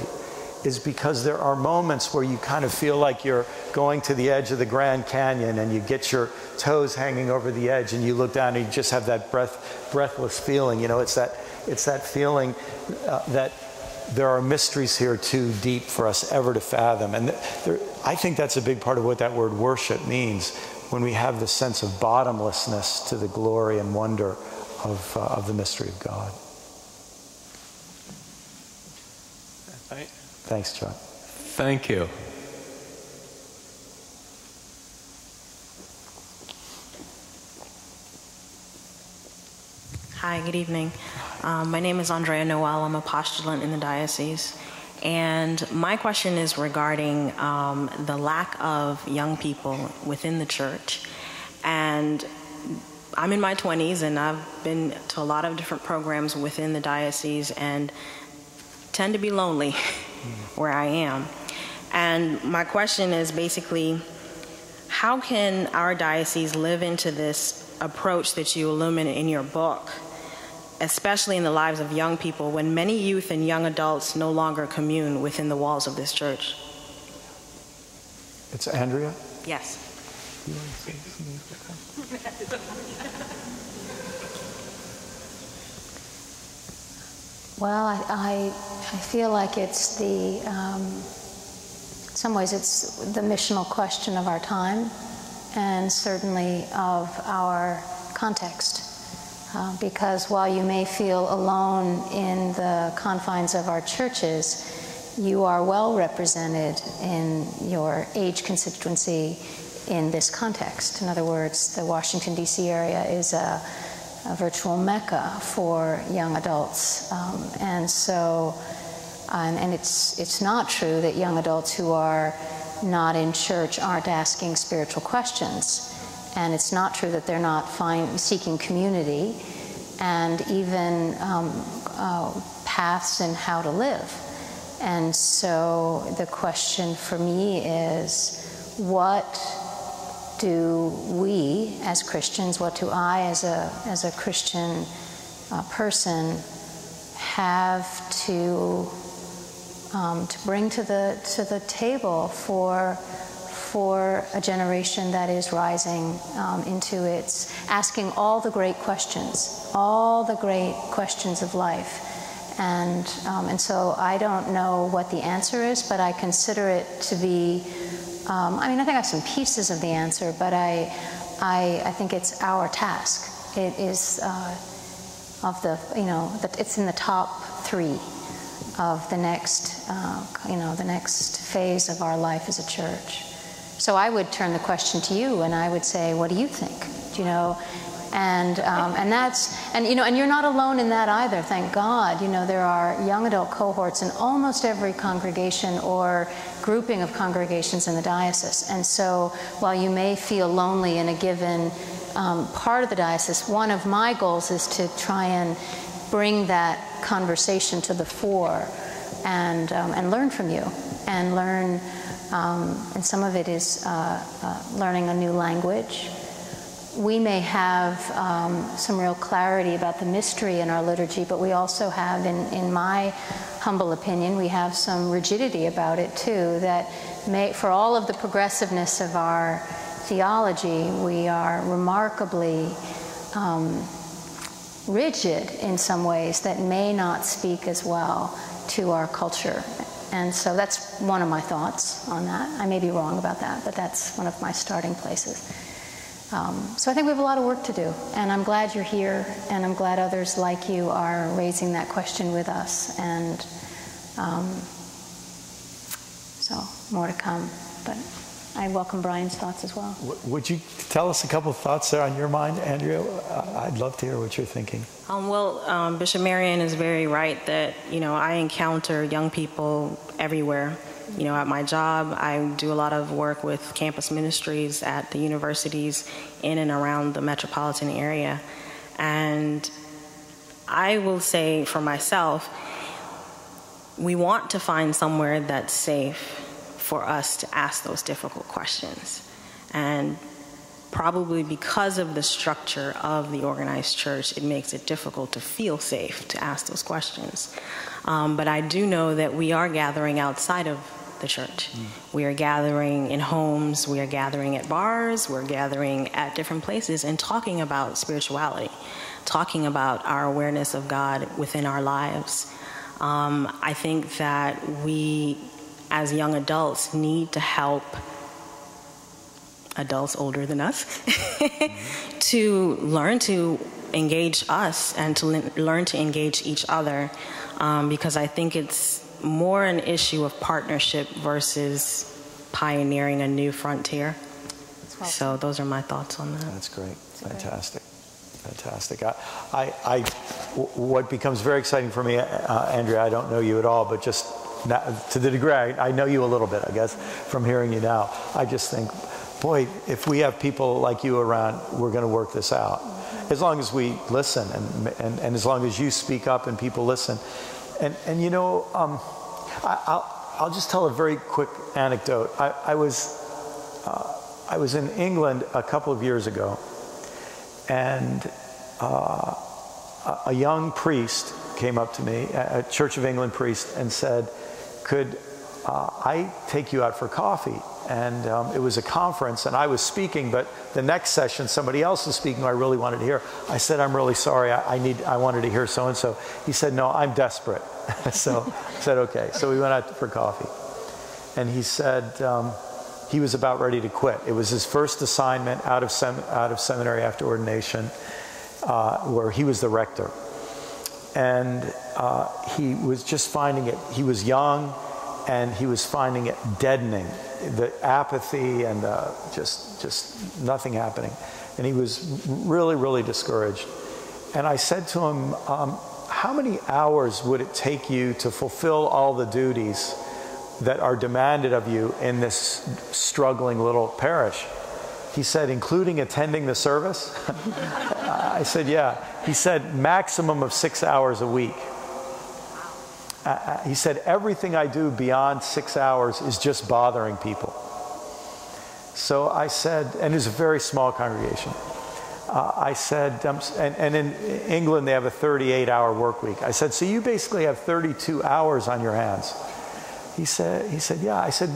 is because there are moments where you kind of feel like you're going to the edge of the Grand Canyon and you get your toes hanging over the edge and you look down and you just have that breathless feeling. It's that feeling that there are mysteries here too deep for us ever to fathom. And I think that's a big part of what that word worship means, when we have this sense of bottomlessness to the glory and wonder of the mystery of God. Thanks, Chuck. Thank you. Hi, good evening. My name is Andrea Noel. I'm a postulant in the diocese. And my question is regarding the lack of young people within the church. And I'm in my 20s, and I've been to a lot of different programs within the diocese and tend to be lonely where I am. And my question is basically, how can our diocese live into this approach that you illuminate in your book, especially in the lives of young people, when many youth and young adults no longer commune within the walls of this church? It's Andrea? Yes. Well, I feel like it's in some ways it's the missional question of our time, and certainly of our context. Because while you may feel alone in the confines of our churches, you are well represented in your age constituency in this context. In other words, the Washington, D.C. area is a virtual mecca for young adults. And it's not true that young adults who are not in church aren't asking spiritual questions. And it's not true that they're not seeking community and even paths in how to live. And so the question for me is, what do we as Christians, what do I as a Christian person have to bring to the table for a generation that is rising into its asking all the great questions of life. And so I don't know what the answer is, but I consider it to be, I think I have some pieces of the answer, but I think it's our task. It is it's in the top 3 of the next, the next phase of our life as a church. So I would turn the question to you, and I would say, what do you think? And you're not alone in that either. Thank God. There are young adult cohorts in almost every congregation or grouping of congregations in the diocese. And so, while you may feel lonely in a given part of the diocese, one of my goals is to try and bring that conversation to the fore and learn from you and learn. And some of it is learning a new language. We may have some real clarity about the mystery in our liturgy, but we also have, in my humble opinion, we have some rigidity about it too, that for all of the progressiveness of our theology, we are remarkably rigid in some ways that may not speak as well to our culture. And so that's one of my thoughts on that. I may be wrong about that, but that's one of my starting places. So I think we have a lot of work to do, and I'm glad you're here, and I'm glad others like you are raising that question with us, and so more to come. But I welcome Brian's thoughts as well. Would you tell us a couple of thoughts there on your mind, Andrea? I'd love to hear what you're thinking. Bishop Mariann is very right that, I encounter young people everywhere. At my job, I do a lot of work with campus ministries at the universities in and around the metropolitan area. And I will say for myself, we want to find somewhere that's safe for us to ask those difficult questions. And probably because of the structure of the organized church, it makes it difficult to feel safe to ask those questions. But I do know that we are gathering outside of the church. We are gathering in homes, we are gathering at bars, we're gathering at different places and talking about spirituality, talking about our awareness of God within our lives. I think that we, as young adults, need to help adults older than us to learn to engage us and to learn to engage each other, because I think it's more an issue of partnership versus pioneering a new frontier. So those are my thoughts on that. That's great. Fantastic. Fantastic. What becomes very exciting for me, Andrea, I don't know you at all, but just to the degree I know you a little bit, I guess, from hearing you now, I just think, boy, if we have people like you around, we're going to work this out. As long as we listen and as long as you speak up and people listen. And I'll just tell a very quick anecdote. I was in England a couple of years ago, and a young priest came up to me, a Church of England priest, and said, could I take you out for coffee? And it was a conference, and I was speaking, but the next session, somebody else was speaking who I really wanted to hear. I said, I'm really sorry, I wanted to hear so-and-so. He said, no, I'm desperate. So I said, okay. So we went out for coffee. And he said he was about ready to quit. It was his first assignment out of seminary after ordination, where he was the rector. And he was just finding it, he was young, and he was finding it deadening the apathy and just nothing happening. And he was really, really discouraged. And I said to him, how many hours would it take you to fulfill all the duties that are demanded of you in this struggling little parish? He said, including attending the service? I said, yeah. He said, maximum of 6 hours a week. He said, everything I do beyond 6 hours is just bothering people. So I said, and it's a very small congregation. I said, and in England they have a 38-hour work week. I said, so you basically have 32 hours on your hands. He said, yeah. I said,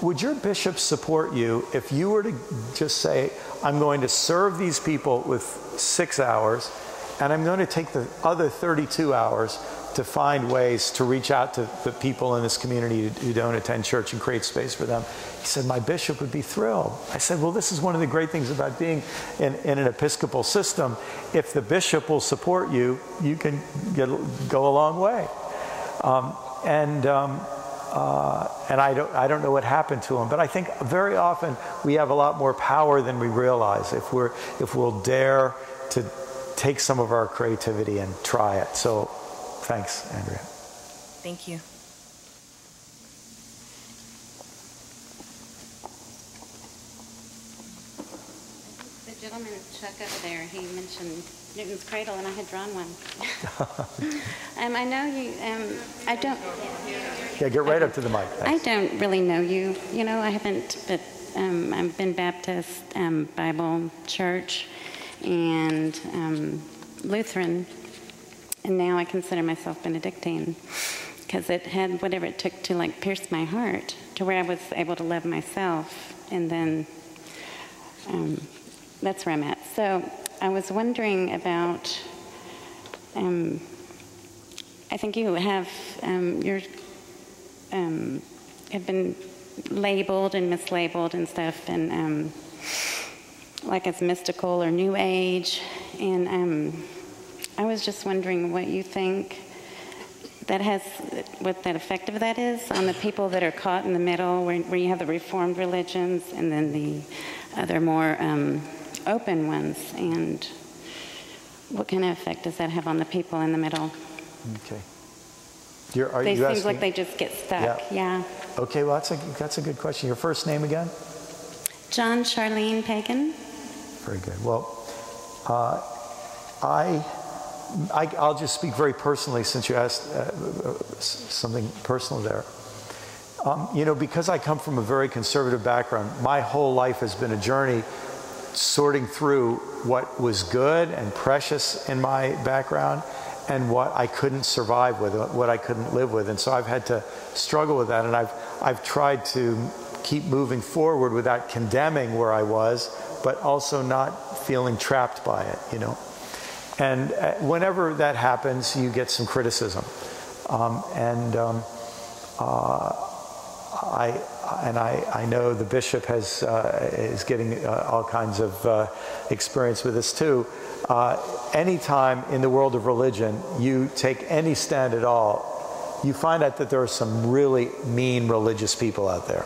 would your bishop support you if you were to just say, I'm going to serve these people with 6 hours, and I'm going to take the other 32 hours to find ways to reach out to the people in this community who don't attend church and create space for them? He said, my bishop would be thrilled. I said, well, this is one of the great things about being in an Episcopal system. If the bishop will support you, you can go a long way. And I don't know what happened to him, but I think very often we have a lot more power than we realize if we'll dare to take some of our creativity and try it. So thanks, Andrea. Thank you. The gentleman, Chuck, over there, he mentioned Newton's cradle, and I had drawn one. I know you, I don't... Yeah, get right up to the mic. Thanks. I don't really know you. You know, I haven't, but I've been Baptist, Bible Church, and Lutheran, and now I consider myself Benedictine, because it had whatever it took to like pierce my heart to where I was able to love myself, and then that's where I'm at. So I was wondering about, I think you have, have been labeled and mislabeled and stuff, and like as mystical or New Age, and I was just wondering what you think that has, what that effect of that is on the people that are caught in the middle, where you have the Reformed religions and then the other more open ones, and what kind of effect does that have on the people in the middle? Okay. They seem like they just get stuck. Yeah. Okay, well, that's a good question. Your first name again? John Charlene Pagan. Very good. Well, I'll just speak very personally, since you asked something personal there. You know, because I come from a very conservative background, my whole life has been a journey sorting through what was good and precious in my background and what I couldn't survive with, what I couldn't live with. And so I've had to struggle with that, and I've tried to keep moving forward without condemning where I was, but also not feeling trapped by it, you know. And whenever that happens, you get some criticism. I know the bishop is getting all kinds of experience with this too. Anytime in the world of religion you take any stand at all, you find out that there are some really mean religious people out there.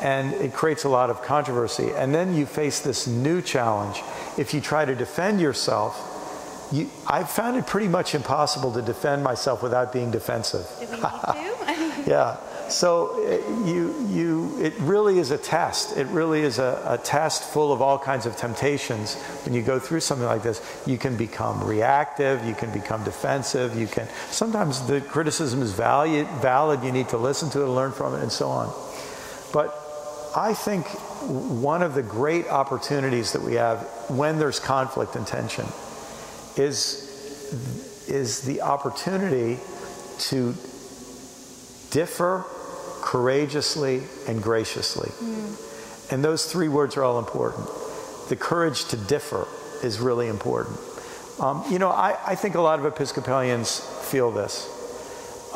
And it creates a lot of controversy. And then you face this new challenge. If you try to defend yourself, I've found it pretty much impossible to defend myself without being defensive. Do we need to? Yeah. So it really is a test. It really is a test full of all kinds of temptations. When you go through something like this, you can become reactive, you can become defensive, sometimes the criticism is valid, you need to listen to it, learn from it, and so on. But I think one of the great opportunities that we have when there's conflict and tension is the opportunity to differ courageously and graciously. And those three words are all important. The courage to differ is really important. You know, I think a lot of Episcopalians feel this.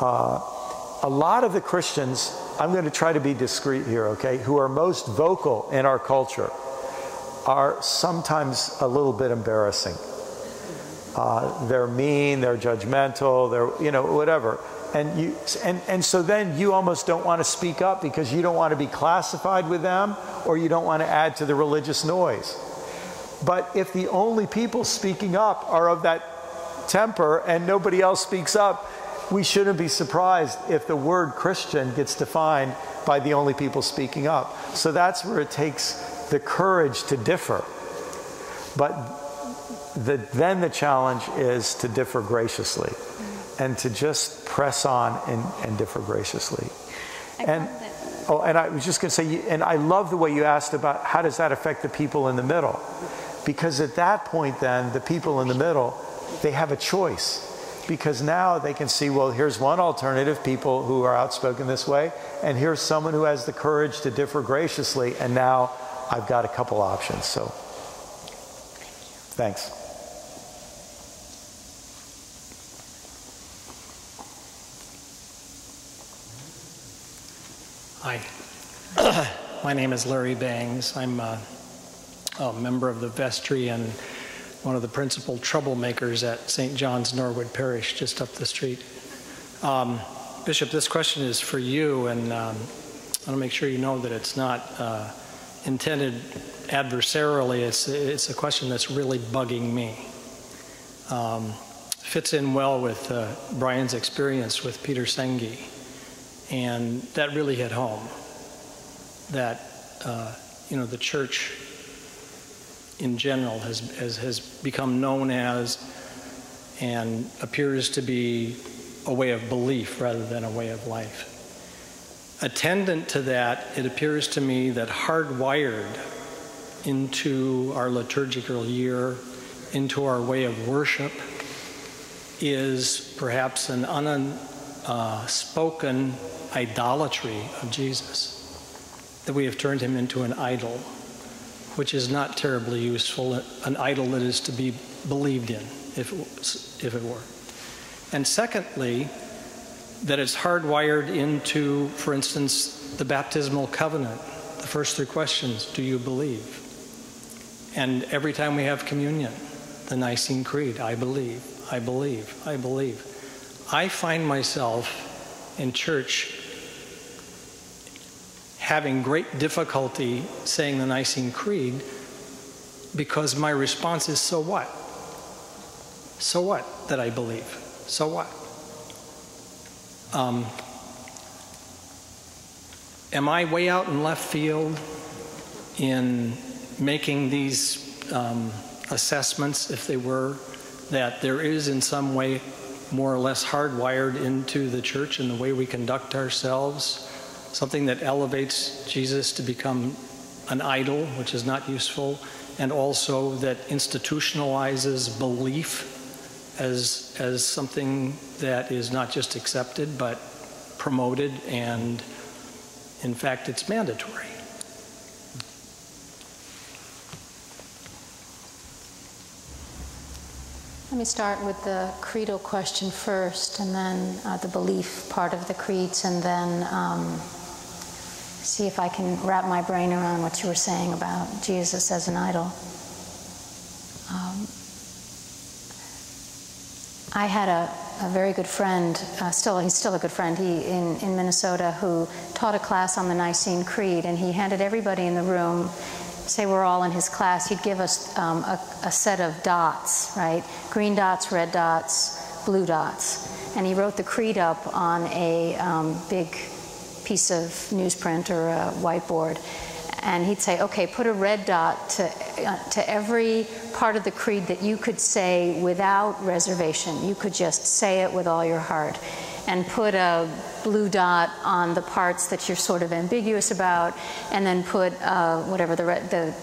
A lot of the Christians, I'm going to try to be discreet here, okay, who are most vocal in our culture are sometimes a little bit embarrassing. They're mean, they're judgmental, they're, you know, whatever. And so then you almost don't want to speak up because you don't want to be classified with them, or you don't want to add to the religious noise. But if the only people speaking up are of that temper and nobody else speaks up, we shouldn't be surprised if the word Christian gets defined by the only people speaking up. So that's where it takes the courage to differ. But then the challenge is to differ graciously and to just press on and differ graciously. And I was just going to say, and I love the way you asked about how does that affect the people in the middle? Because at that point then, the people in the middle, they have a choice. Because now they can see, well, here's one alternative, people who are outspoken this way, and here's someone who has the courage to differ graciously, and now I've got a couple options. So, thanks. Hi, my name is Larry Bangs. I'm a member of the vestry and one of the principal troublemakers at St. John's Norwood Parish, just up the street. Bishop, this question is for you, and I want to make sure you know that it's not intended adversarially. It's a question that's really bugging me. Fits in well with Brian's experience with Peter Senge, and that really hit home. That the church in general has become known as and appears to be a way of belief rather than a way of life. Attendant to that, it appears to me that hardwired into our liturgical year, into our way of worship, is perhaps an unspoken idolatry of Jesus, that we have turned him into an idol, which is not terribly useful, an idol that is to be believed in, if it were. And secondly, that it's hardwired into, for instance, the baptismal covenant, the first three questions: do you believe? And every time we have communion, the Nicene Creed, I believe, I believe, I believe. I find myself in church having great difficulty saying the Nicene Creed because my response is, so what? So what that I believe? So what? Am I way out in left field in making these assessments, if they were, that there is in some way more or less hardwired into the church and the way we conduct ourselves, something that elevates Jesus to become an idol, which is not useful, and also that institutionalizes belief as something that is not just accepted but promoted, and in fact it's mandatory. Let me start with the creedal question first, and then the belief part of the creeds, and then see if I can wrap my brain around what you were saying about Jesus as an idol. I had a very good friend, he's still a good friend, in Minnesota, who taught a class on the Nicene Creed, and he handed everybody in the room, say we're all in his class, he'd give us a set of dots, right? Green dots, red dots, blue dots. And he wrote the creed up on a big piece of newsprint or a whiteboard. And he'd say, okay, put a red dot to every part of the creed that you could say without reservation. You could just say it with all your heart. And put a blue dot on the parts that you're sort of ambiguous about, and then put the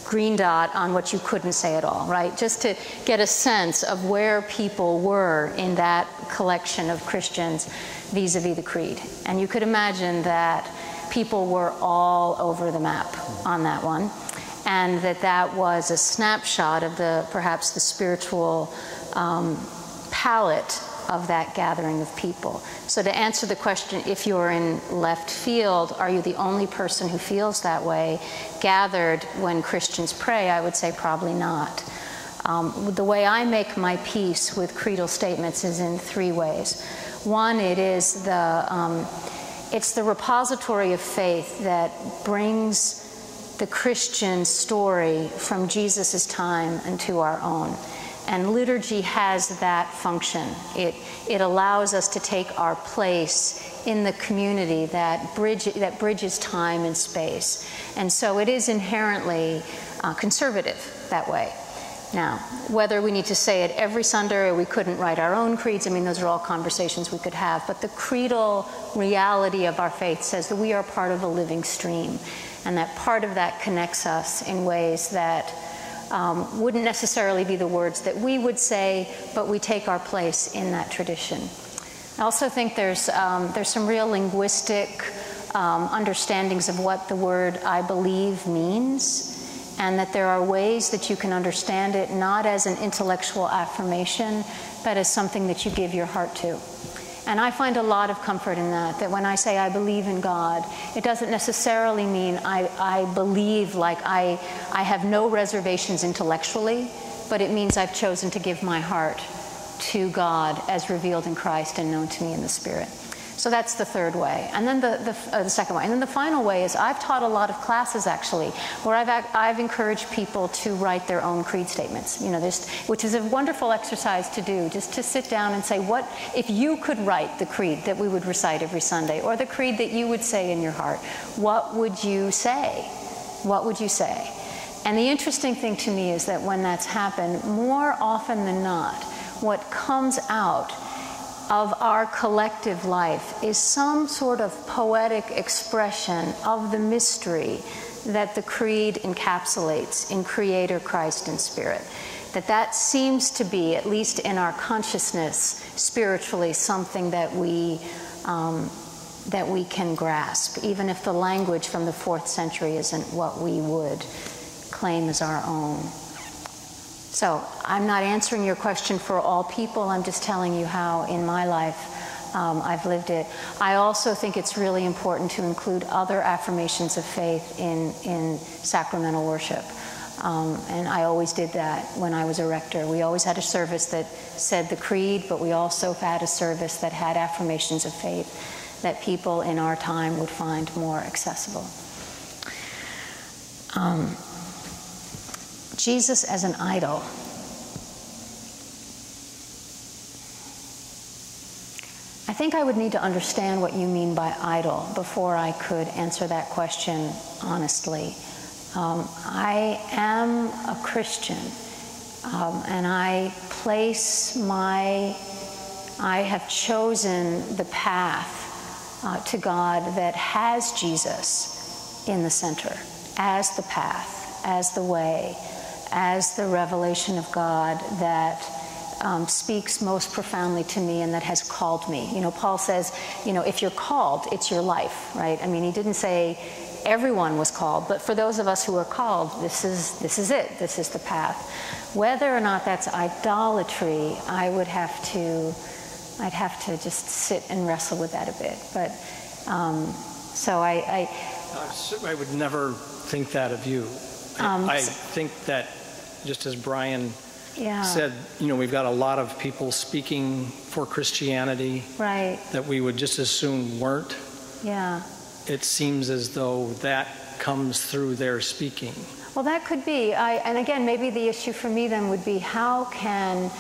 green dot on what you couldn't say at all, right? Just to get a sense of where people were in that collection of Christians vis-a-vis the creed. And you could imagine that people were all over the map on that one, and that was a snapshot of perhaps the spiritual palette of that gathering of people. So to answer the question, if you're in left field, are you the only person who feels that way gathered when Christians pray? I would say probably not. The way I make my peace with creedal statements is in three ways. One, it's the repository of faith that brings the Christian story from Jesus' time into our own. And liturgy has that function. It allows us to take our place in the community that bridges time and space. And so it is inherently conservative that way. Now, whether we need to say it every Sunday or we couldn't write our own creeds, I mean, those are all conversations we could have. But the creedal reality of our faith says that we are part of a living stream, and that part of that connects us in ways that wouldn't necessarily be the words that we would say, but we take our place in that tradition. I also think there's some real linguistic understandings of what the word "I believe" means, and that there are ways that you can understand it not as an intellectual affirmation, but as something that you give your heart to. And I find a lot of comfort in that when I say I believe in God, it doesn't necessarily mean I believe like I have no reservations intellectually, but it means I've chosen to give my heart to God as revealed in Christ and known to me in the Spirit. So that's the third way. And then the second way. And then the final way is I've taught a lot of classes, actually, where I've encouraged people to write their own creed statements, which is a wonderful exercise to do, just to sit down and say, what if you could write the creed that we would recite every Sunday, or the creed that you would say in your heart, what would you say? What would you say? And the interesting thing to me is that when that's happened, more often than not, what comes out of our collective life is some sort of poetic expression of the mystery that the creed encapsulates in Creator, Christ, and Spirit. That seems to be, at least in our consciousness, spiritually, something that we can grasp, even if the language from the 4th century isn't what we would claim as our own. So I'm not answering your question for all people. I'm just telling you how, in my life, I've lived it. I also think it's really important to include other affirmations of faith in sacramental worship. And I always did that when I was a rector. We always had a service that said the creed, but we also had a service that had affirmations of faith that people in our time would find more accessible. Jesus as an idol. I think I would need to understand what you mean by idol before I could answer that question honestly. I am a Christian, and I have chosen the path to God that has Jesus in the center, as the path, as the way, as the revelation of God that speaks most profoundly to me and that has called me. Paul says, if you're called, it's your life, right? I mean, he didn't say everyone was called, but for those of us who are called, this is it. This is the path. Whether or not that's idolatry, I'd have to just sit and wrestle with that a bit. But so I would never think that of you. I think that, just as Brian said, we've got a lot of people speaking for Christianity, right, that we would just as soon weren't. Yeah. It seems as though that comes through their speaking. Well, that could be. And again, maybe the issue for me then would be, how can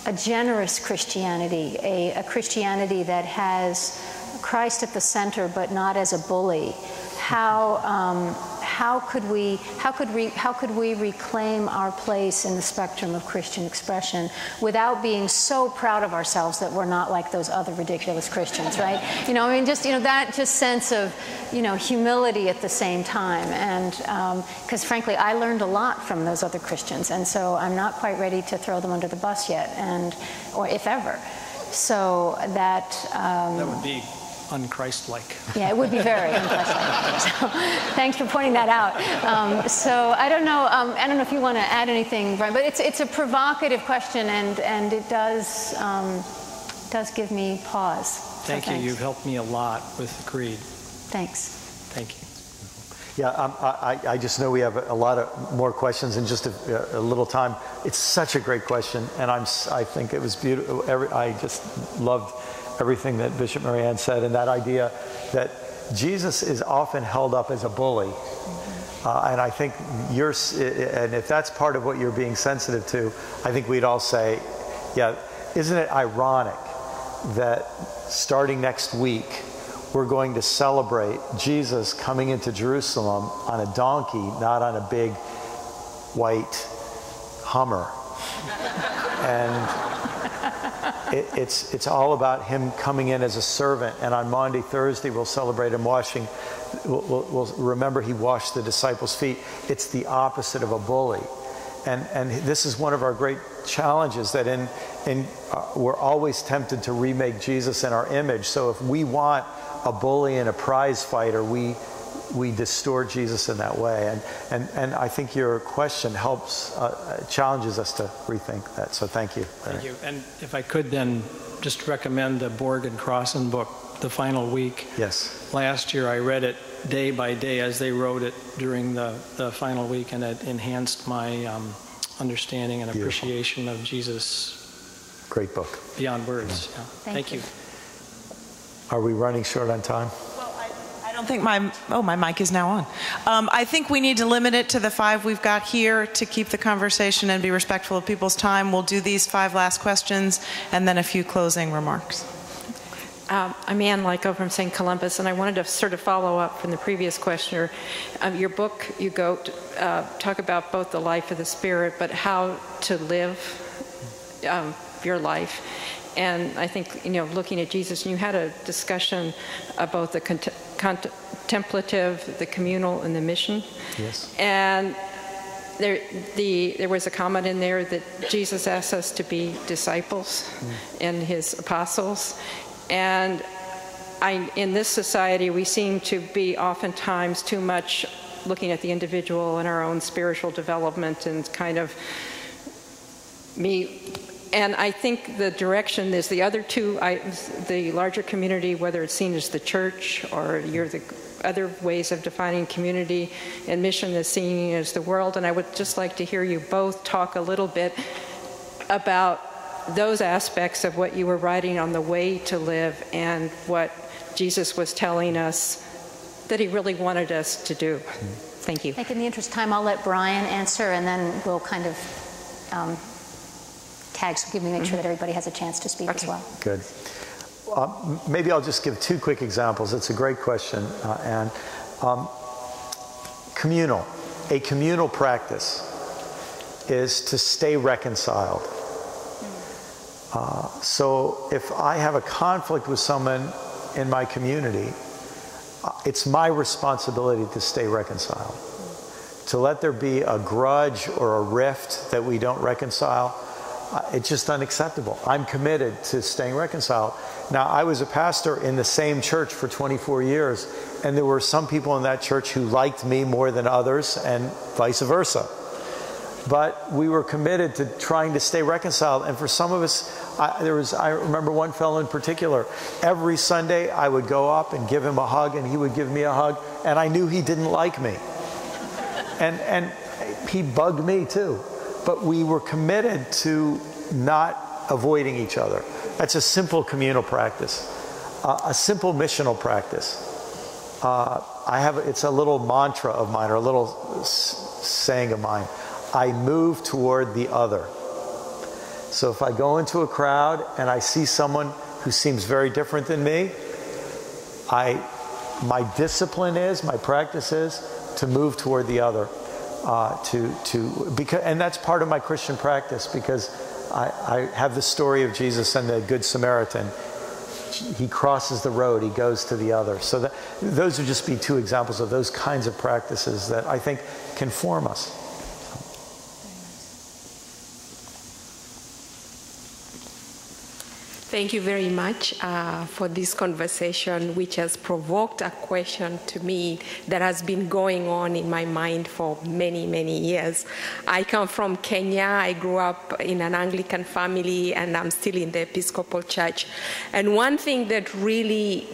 a generous Christianity, a Christianity that has Christ at the center but not as a bully, how could we reclaim our place in the spectrum of Christian expression without being so proud of ourselves that we're not like those other ridiculous Christians, right? That just sense of, humility at the same time. And because frankly, I learned a lot from those other Christians, and so I'm not quite ready to throw them under the bus yet, or if ever. So that would be unchristlike. Yeah, it would be very unchristlike. So, thanks for pointing that out. So I don't know if you want to add anything, Brian, but it's a provocative question, and it does give me pause. Thank you. You've helped me a lot with the creed. Thanks. Thank you. Yeah, I just know we have a lot of more questions in just a little time. It's such a great question, and I think it was beautiful. I just loved everything that Bishop Mariann said, and that idea that Jesus is often held up as a bully. And I think and if that's part of what you're being sensitive to, I think we'd all say, yeah, isn't it ironic that starting next week, we're going to celebrate Jesus coming into Jerusalem on a donkey, not on a big white Hummer. And it's all about him coming in as a servant. And on Maundy Thursday, we'll celebrate him washing. We'll remember he washed the disciples' feet. It's the opposite of a bully. And this is one of our great challenges, that we're always tempted to remake Jesus in our image. So if we want a bully and a prize fighter, we distort Jesus in that way. And I think your question helps, challenges us to rethink that. So thank you. Thank you. And if I could then just recommend the Borg and Crossan book, The Final Week. Yes. Last year I read it day by day as they wrote it during the final week, and it enhanced my understanding and appreciation of Jesus. Great book. Beyond words. Yeah. Thank you. Are we running short on time? Well, I don't think my mic is now on. I think we need to limit it to the 5 we've got here to keep the conversation and be respectful of people's time. We'll do these 5 last questions and then a few closing remarks. I'm Ann Lyko from St. Columbus, and I wanted to sort of follow up from the previous questioner. Your book, you go talk about both the life of the Spirit, but how to live your life. And I think, looking at Jesus, and you had a discussion about the contemplative, the communal, and the mission. Yes. And there was a comment in there that Jesus asks us to be disciples and his apostles. And in this society, we seem to be oftentimes too much looking at the individual and our own spiritual development and kind of me. And I think the direction is the other two, the larger community, whether it's seen as the church or the other ways of defining community, and mission is seen as the world. And I would just like to hear you both talk a little bit about those aspects of what you were writing on the way to live and what Jesus was telling us that he really wanted us to do. Thank you. I think in the interest of time, I'll let Brian answer, and then we'll kind of tag, so make sure that everybody has a chance to speak as well. Good. Maybe I'll just give 2 quick examples. It's a great question. And communal. A communal practice is to stay reconciled. So if I have a conflict with someone in my community, it's my responsibility to stay reconciled. To let there be a grudge or a rift that we don't reconcile, it's just unacceptable. I'm committed to staying reconciled. Now, I was a pastor in the same church for 24 years, and there were some people in that church who liked me more than others, and vice versa. But we were committed to trying to stay reconciled. And for some of us, I remember one fellow in particular, every Sunday I would go up and give him a hug, and he would give me a hug, and I knew he didn't like me. And he bugged me too. But we were committed to not avoiding each other. That's a simple communal practice, a simple missional practice. It's a little mantra of mine, or a little saying of mine. I move toward the other. So if I go into a crowd and I see someone who seems very different than me, my discipline is, my practice is to move toward the other. And that's part of my Christian practice, because I have the story of Jesus and the Good Samaritan. He crosses the road, he goes to the other. So those would just be 2 examples of those kinds of practices that I think can form us. Thank you very much for this conversation, which has provoked a question to me that has been going on in my mind for many, many years. I come from Kenya. I grew up in an Anglican family, and I'm still in the Episcopal Church. And one thing that really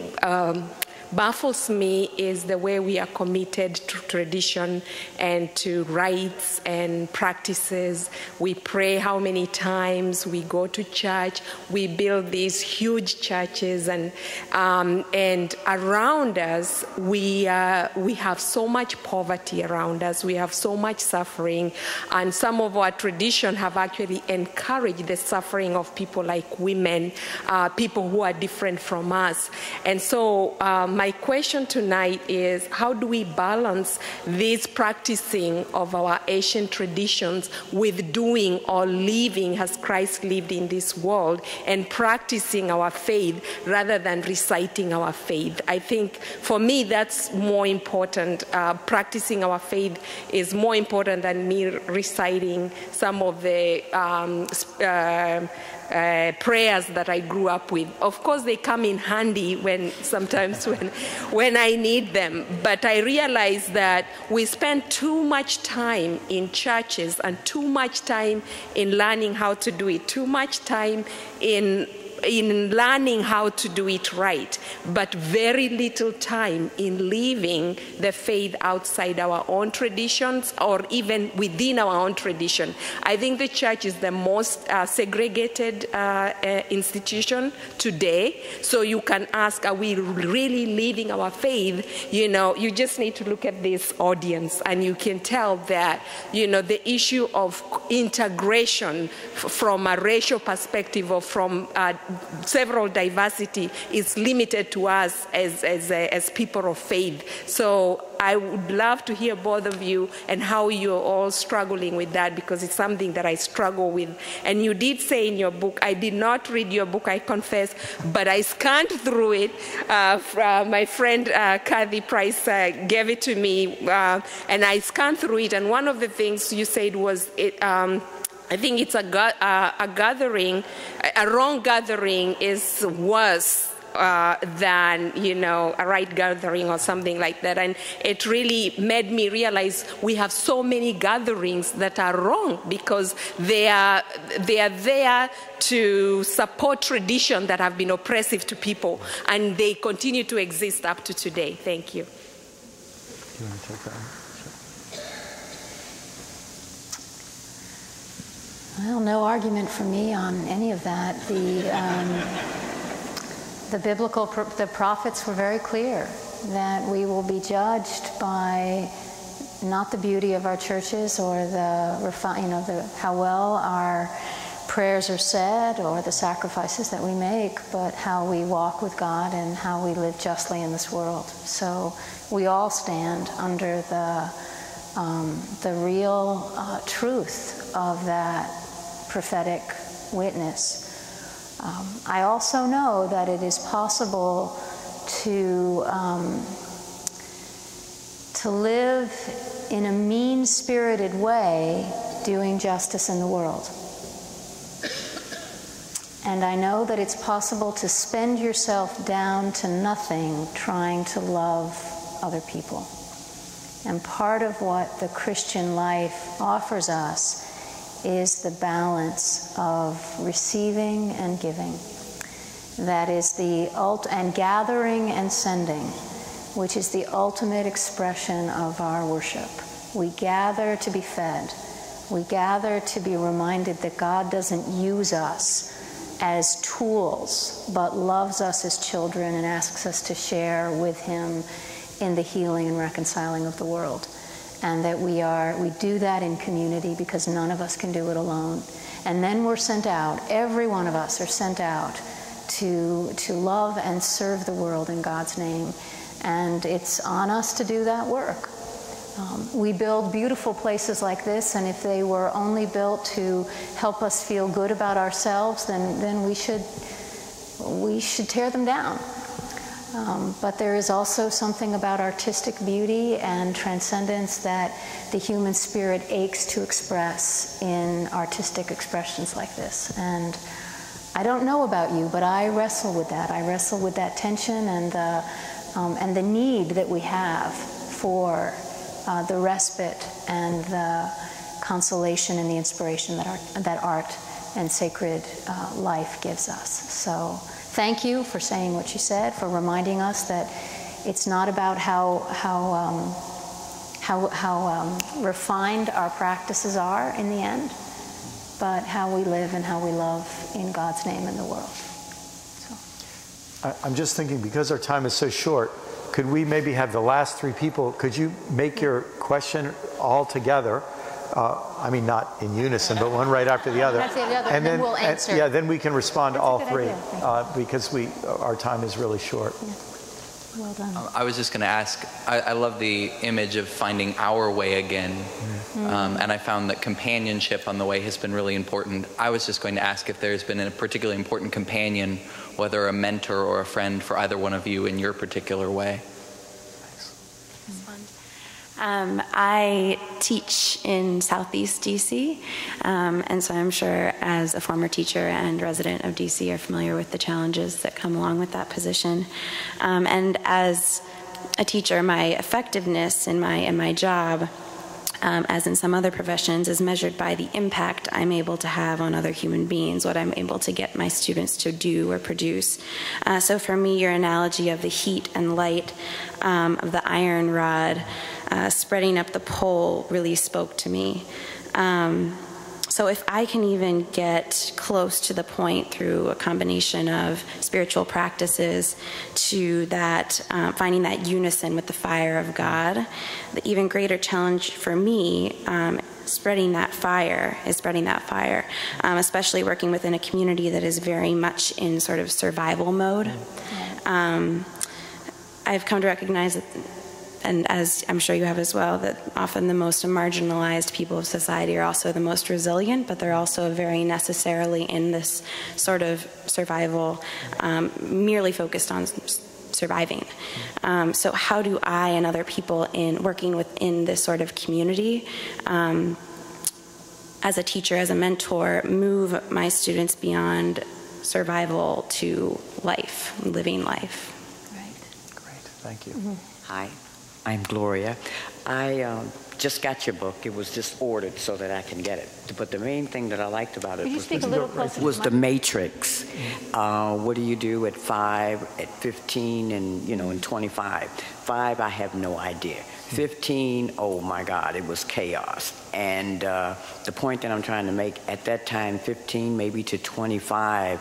baffles me is the way we are committed to tradition and to rites and practices. We pray how many times, we go to church, we build these huge churches, and around us we have so much poverty around us, we have so much suffering, and some of our tradition have actually encouraged the suffering of people like women, people who are different from us. And so my question tonight is, how do we balance this practicing of our ancient traditions with doing or living as Christ lived in this world and practicing our faith rather than reciting our faith? I think for me that's more important. Practicing our faith is more important than me reciting some of the prayers that I grew up with. Of course, they come in handy sometimes when I need them. But I realize that we spend too much time in churches and too much time in learning how to do it, too much time in learning how to do it right, but very little time in living the faith outside our own traditions or even within our own tradition. I think the church is the most segregated institution today. So you can ask, are we really living our faith? You know, you just need to look at this audience and you can tell that, you know, the issue of integration from a racial perspective or from several diversity is limited to us as people of faith. So I would love to hear both of you and how you're all struggling with that, because it's something that I struggle with. And you did say in your book, I did not read your book, I confess, but I scanned through it. My friend Kathy Price gave it to me, and I scanned through it. And one of the things you said was, I think it's a gathering, a wrong gathering is worse than, you know, a right gathering or something like that. And it really made me realize we have so many gatherings that are wrong because they are there to support tradition that have been oppressive to people, and they continue to exist up to today. Thank you. Do you want to take that? Well, no argument from me on any of that. The prophets were very clear that we will be judged by not the beauty of our churches or how well our prayers are said or the sacrifices that we make, but how we walk with God and how we live justly in this world. So we all stand under the real truth of that prophetic witness. I also know that it is possible to live in a mean-spirited way doing justice in the world. And I know that it's possible to spend yourself down to nothing trying to love other people. And part of what the Christian life offers us is the balance of receiving and giving. That is and gathering and sending, which is the ultimate expression of our worship. We gather to be fed. We gather to be reminded that God doesn't use us as tools, but loves us as children and asks us to share with Him in the healing and reconciling of the world. And that we do that in community because none of us can do it alone. And then we're sent out, every one of us are sent out to love and serve the world in God's name. And it's on us to do that work. We build beautiful places like this, and if they were only built to help us feel good about ourselves, then we should tear them down. But there is also something about artistic beauty and transcendence that the human spirit aches to express in artistic expressions like this. And I don't know about you, but I wrestle with that. I wrestle with that tension and the need that we have for the respite and the consolation and the inspiration that art and sacred life gives us. So thank you for saying what you said, for reminding us that it's not about how refined our practices are in the end, but how we live and how we love in God's name in the world. So. I'm just thinking, because our time is so short, could we maybe have the last three people, could you make your question all together? I mean, not in unison, but one right after the other. And then we'll answer. Yeah, then we can respond to all three, because our time is really short. Yeah. Well done. I was just going to ask, I love the image of finding our way again. And I found that companionship on the way has been really important. I was just going to ask if there's been a particularly important companion, whether a mentor or a friend, for either one of you in your particular way. I teach in Southeast DC, and so I'm sure as a former teacher and resident of DC you're familiar with the challenges that come along with that position. And as a teacher, my effectiveness in my job, as in some other professions, is measured by the impact I'm able to have on other human beings, what I'm able to get my students to do or produce. So for me, your analogy of the heat and light of the iron rod spreading up the pole really spoke to me. So if I can even get close to the point through a combination of spiritual practices to that, finding that unison with the fire of God, the even greater challenge for me spreading that fire, especially working within a community that is very much in sort of survival mode. I've come to recognize that, and as I'm sure you have as well, that often the most marginalized people of society are also the most resilient, but they're also very necessarily in this sort of survival, merely focused on surviving. So how do I and other people in working within this sort of community, as a teacher, as a mentor, move my students beyond survival to life, living life? Great, thank you. Hi. I'm Gloria. I just got your book. It was just ordered so that I can get it. But the main thing that I liked about it was the matrix. What do you do at 5, at 15, and in 25? 5, I have no idea. 15, oh my God, it was chaos. And the point that I'm trying to make, at that time, 15 maybe to 25,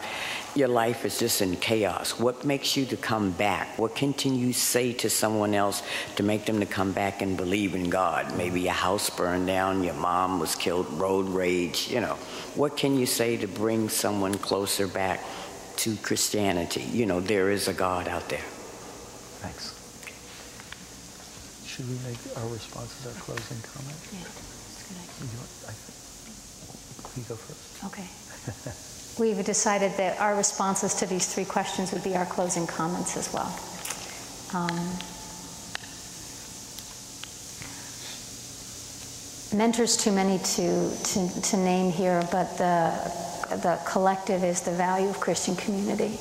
your life is just in chaos. What makes you to come back? What can you say to someone else to make them to come back and believe in God? Maybe your house burned down, your mom was killed, road rage, What can you say to bring someone closer back to Christianity? There is a God out there. Thanks. Should we make our responses our closing comment? Yeah, that's a good idea. You go first. Okay. We've decided that our responses to these 3 questions would be our closing comments as well. Mentors too many to name here, but the collective is the value of Christian community.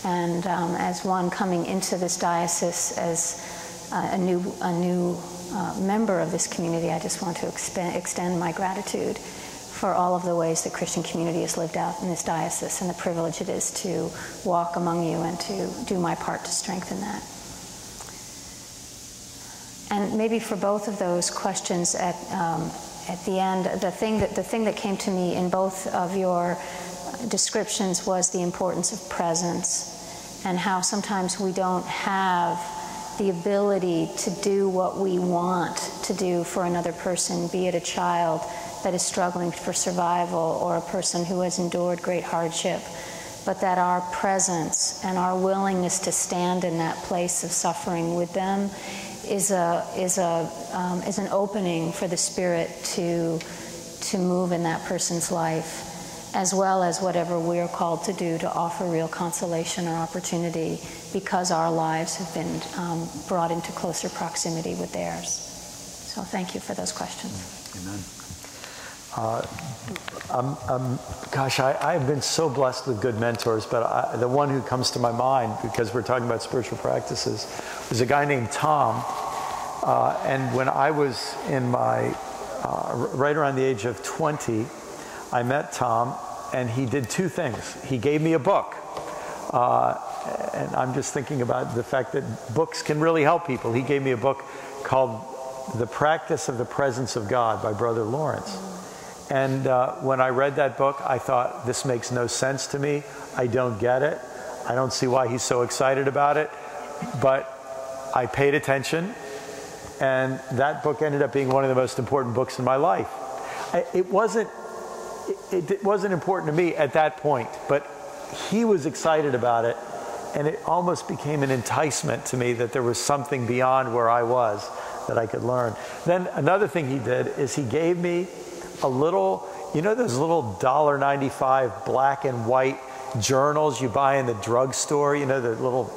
And as one coming into this diocese as a new member of this community, I just want to extend my gratitude for all of the ways that Christian community is lived out in this diocese and the privilege it is to walk among you and to do my part to strengthen that. And maybe for both of those questions at the end, the thing that came to me in both of your descriptions was the importance of presence and how sometimes we don't have the ability to do what we want to do for another person, be it a child that is struggling for survival or a person who has endured great hardship, but that our presence and our willingness to stand in that place of suffering with them is an opening for the Spirit to move in that person's life, as well as whatever we're called to do to offer real consolation or opportunity because our lives have been brought into closer proximity with theirs. So thank you for those questions. Amen. Gosh, I've been so blessed with good mentors, but the one who comes to my mind, because we're talking about spiritual practices, was a guy named Tom. And when I was in my, right around the age of 20, I met Tom, and he did 2 things. He gave me a book. and I'm just thinking about the fact that books can really help people. He gave me a book called The Practice of the Presence of God by Brother Lawrence. And when I read that book, I thought, this makes no sense to me. I don't get it. I don't see why he's so excited about it. But I paid attention, and that book ended up being one of the most important books in my life. It wasn't important to me at that point, but he was excited about it, and it almost became an enticement to me that there was something beyond where I was that I could learn. Then another thing he did is he gave me a little, you know those little $1.95 black and white journals you buy in the drugstore, you know, the little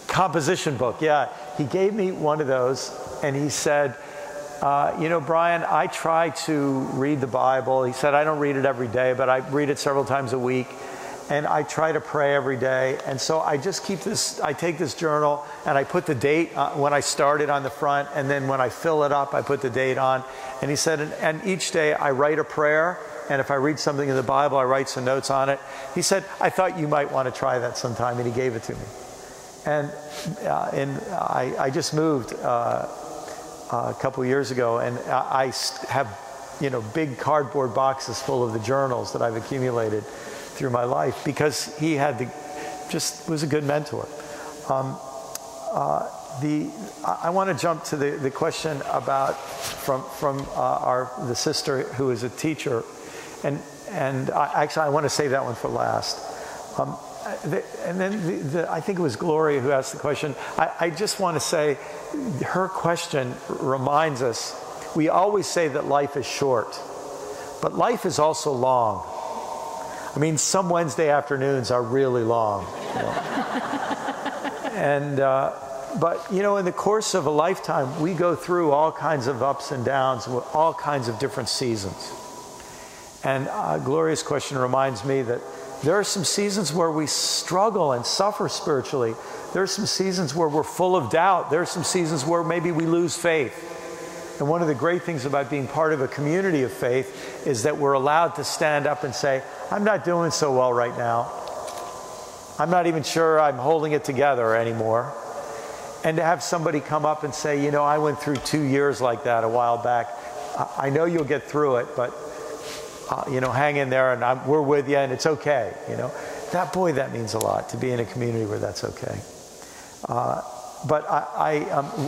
composition book. Yeah, he gave me one of those, and he said, you know, Brian, I try to read the Bible. He said, I don't read it every day, but I read it several times a week. And I try to pray every day. And so I just keep this, I take this journal and I put the date when I started on the front. And then when I fill it up, I put the date on. And he said, and each day I write a prayer. And if I read something in the Bible, I write some notes on it. He said, I thought you might want to try that sometime. And he gave it to me. And I just moved a couple of years ago. And I have, you know, big cardboard boxes full of the journals that I've accumulated through my life, because he had was a good mentor. I want to jump to the question about from the sister who is a teacher, and actually I want to save that one for last. And then I think it was Gloria who asked the question. I just want to say, her question reminds us, we always say that life is short, but life is also long. I mean, some Wednesday afternoons are really long. You know? And, but, you know, in the course of a lifetime, we go through all kinds of ups and downs, with all kinds of different seasons. And Gloria's question reminds me that there are some seasons where we struggle and suffer spiritually. There are some seasons where we're full of doubt. There are some seasons where maybe we lose faith. And one of the great things about being part of a community of faith is that we're allowed to stand up and say, I'm not doing so well right now. I'm not even sure I'm holding it together anymore. And to have somebody come up and say, you know, I went through 2 years like that a while back. I know you'll get through it, but, you know, hang in there, and we're with you, and it's okay, you know. That means a lot, to be in a community where that's okay. But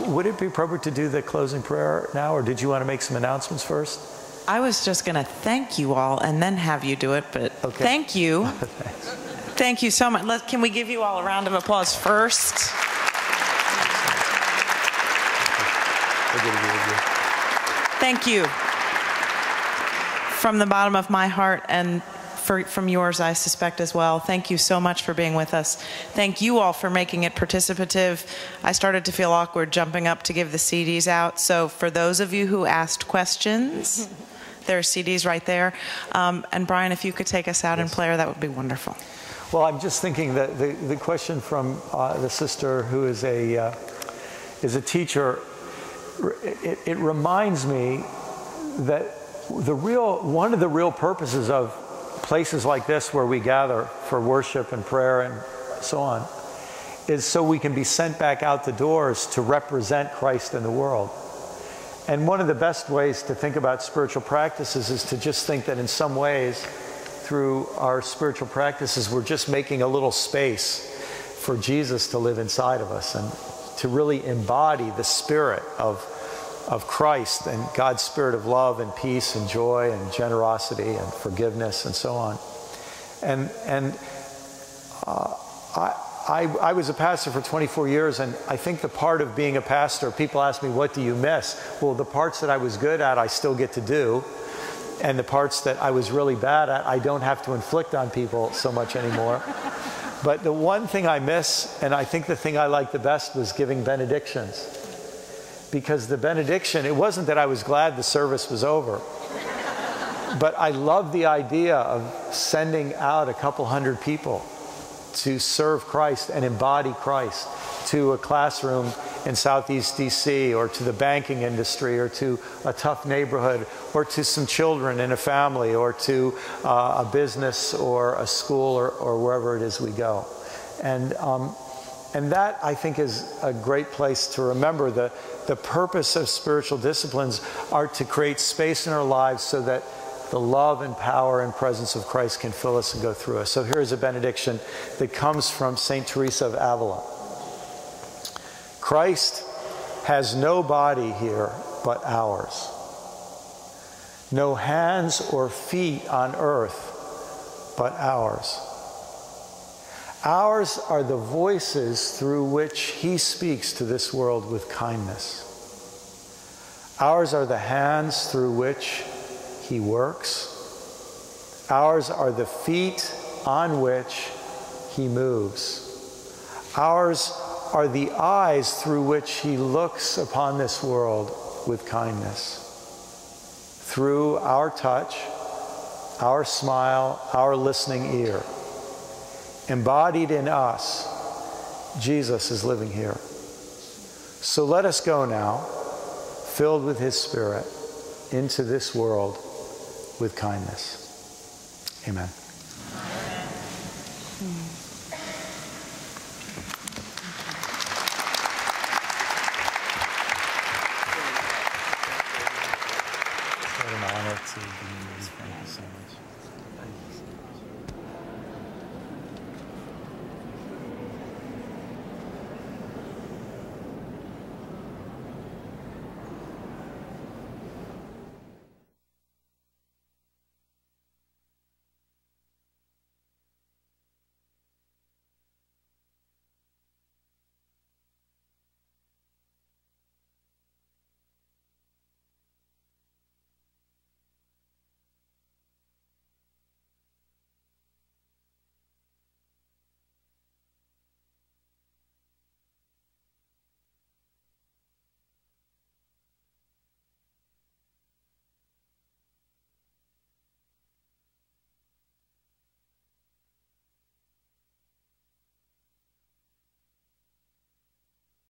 would it be appropriate to do the closing prayer now, or did you want to make some announcements first? I was just going to thank you all and then have you do it, but okay. Thank you. Thank you so much. Can we give you all a round of applause first? Thank you. From the bottom of my heart, and from yours, I suspect, as well. Thank you so much for being with us. Thank you all for making it participative. I started to feel awkward jumping up to give the CDs out. So for those of you who asked questions, there are CDs right there. And Brian, if you could take us out in prayer, that would be wonderful. Well, I'm just thinking that the question from the sister who is a teacher, it reminds me that one of the real purposes of places like this where we gather for worship and prayer and so on is so we can be sent back out the doors to represent Christ in the world. And one of the best ways to think about spiritual practices is to just think that in some ways, through our spiritual practices, we're just making a little space for Jesus to live inside of us and to really embody the spirit of Christ and God's spirit of love and peace and joy and generosity and forgiveness and so on. And I was a pastor for 24 years, and I think the part of being a pastor, people ask me, what do you miss? Well, the parts that I was good at, I still get to do. And the parts that I was really bad at, I don't have to inflict on people so much anymore. But the one thing I miss, and I think the thing I liked the best, was giving benedictions. Because the benediction, it wasn't that I was glad the service was over, but I loved the idea of sending out a couple hundred people to serve Christ and embody Christ to a classroom in Southeast DC, or to the banking industry, or to a tough neighborhood, or to some children in a family, or to a business or a school, or wherever it is we go. And that, I think, is a great place to remember. The purpose of spiritual disciplines are to create space in our lives so that the love and power and presence of Christ can fill us and go through us. So here's a benediction that comes from St. Teresa of Avila. Christ has no body here but ours, no hands or feet on earth but ours. Ours are the voices through which he speaks to this world with kindness. Ours are the hands through which he works. Ours are the feet on which he moves. Ours are the eyes through which he looks upon this world with kindness. Through our touch, our smile, our listening ear. Embodied in us, Jesus is living here. So let us go now, filled with his Spirit, into this world with kindness. Amen. What an honor to be with you. Thank you so much.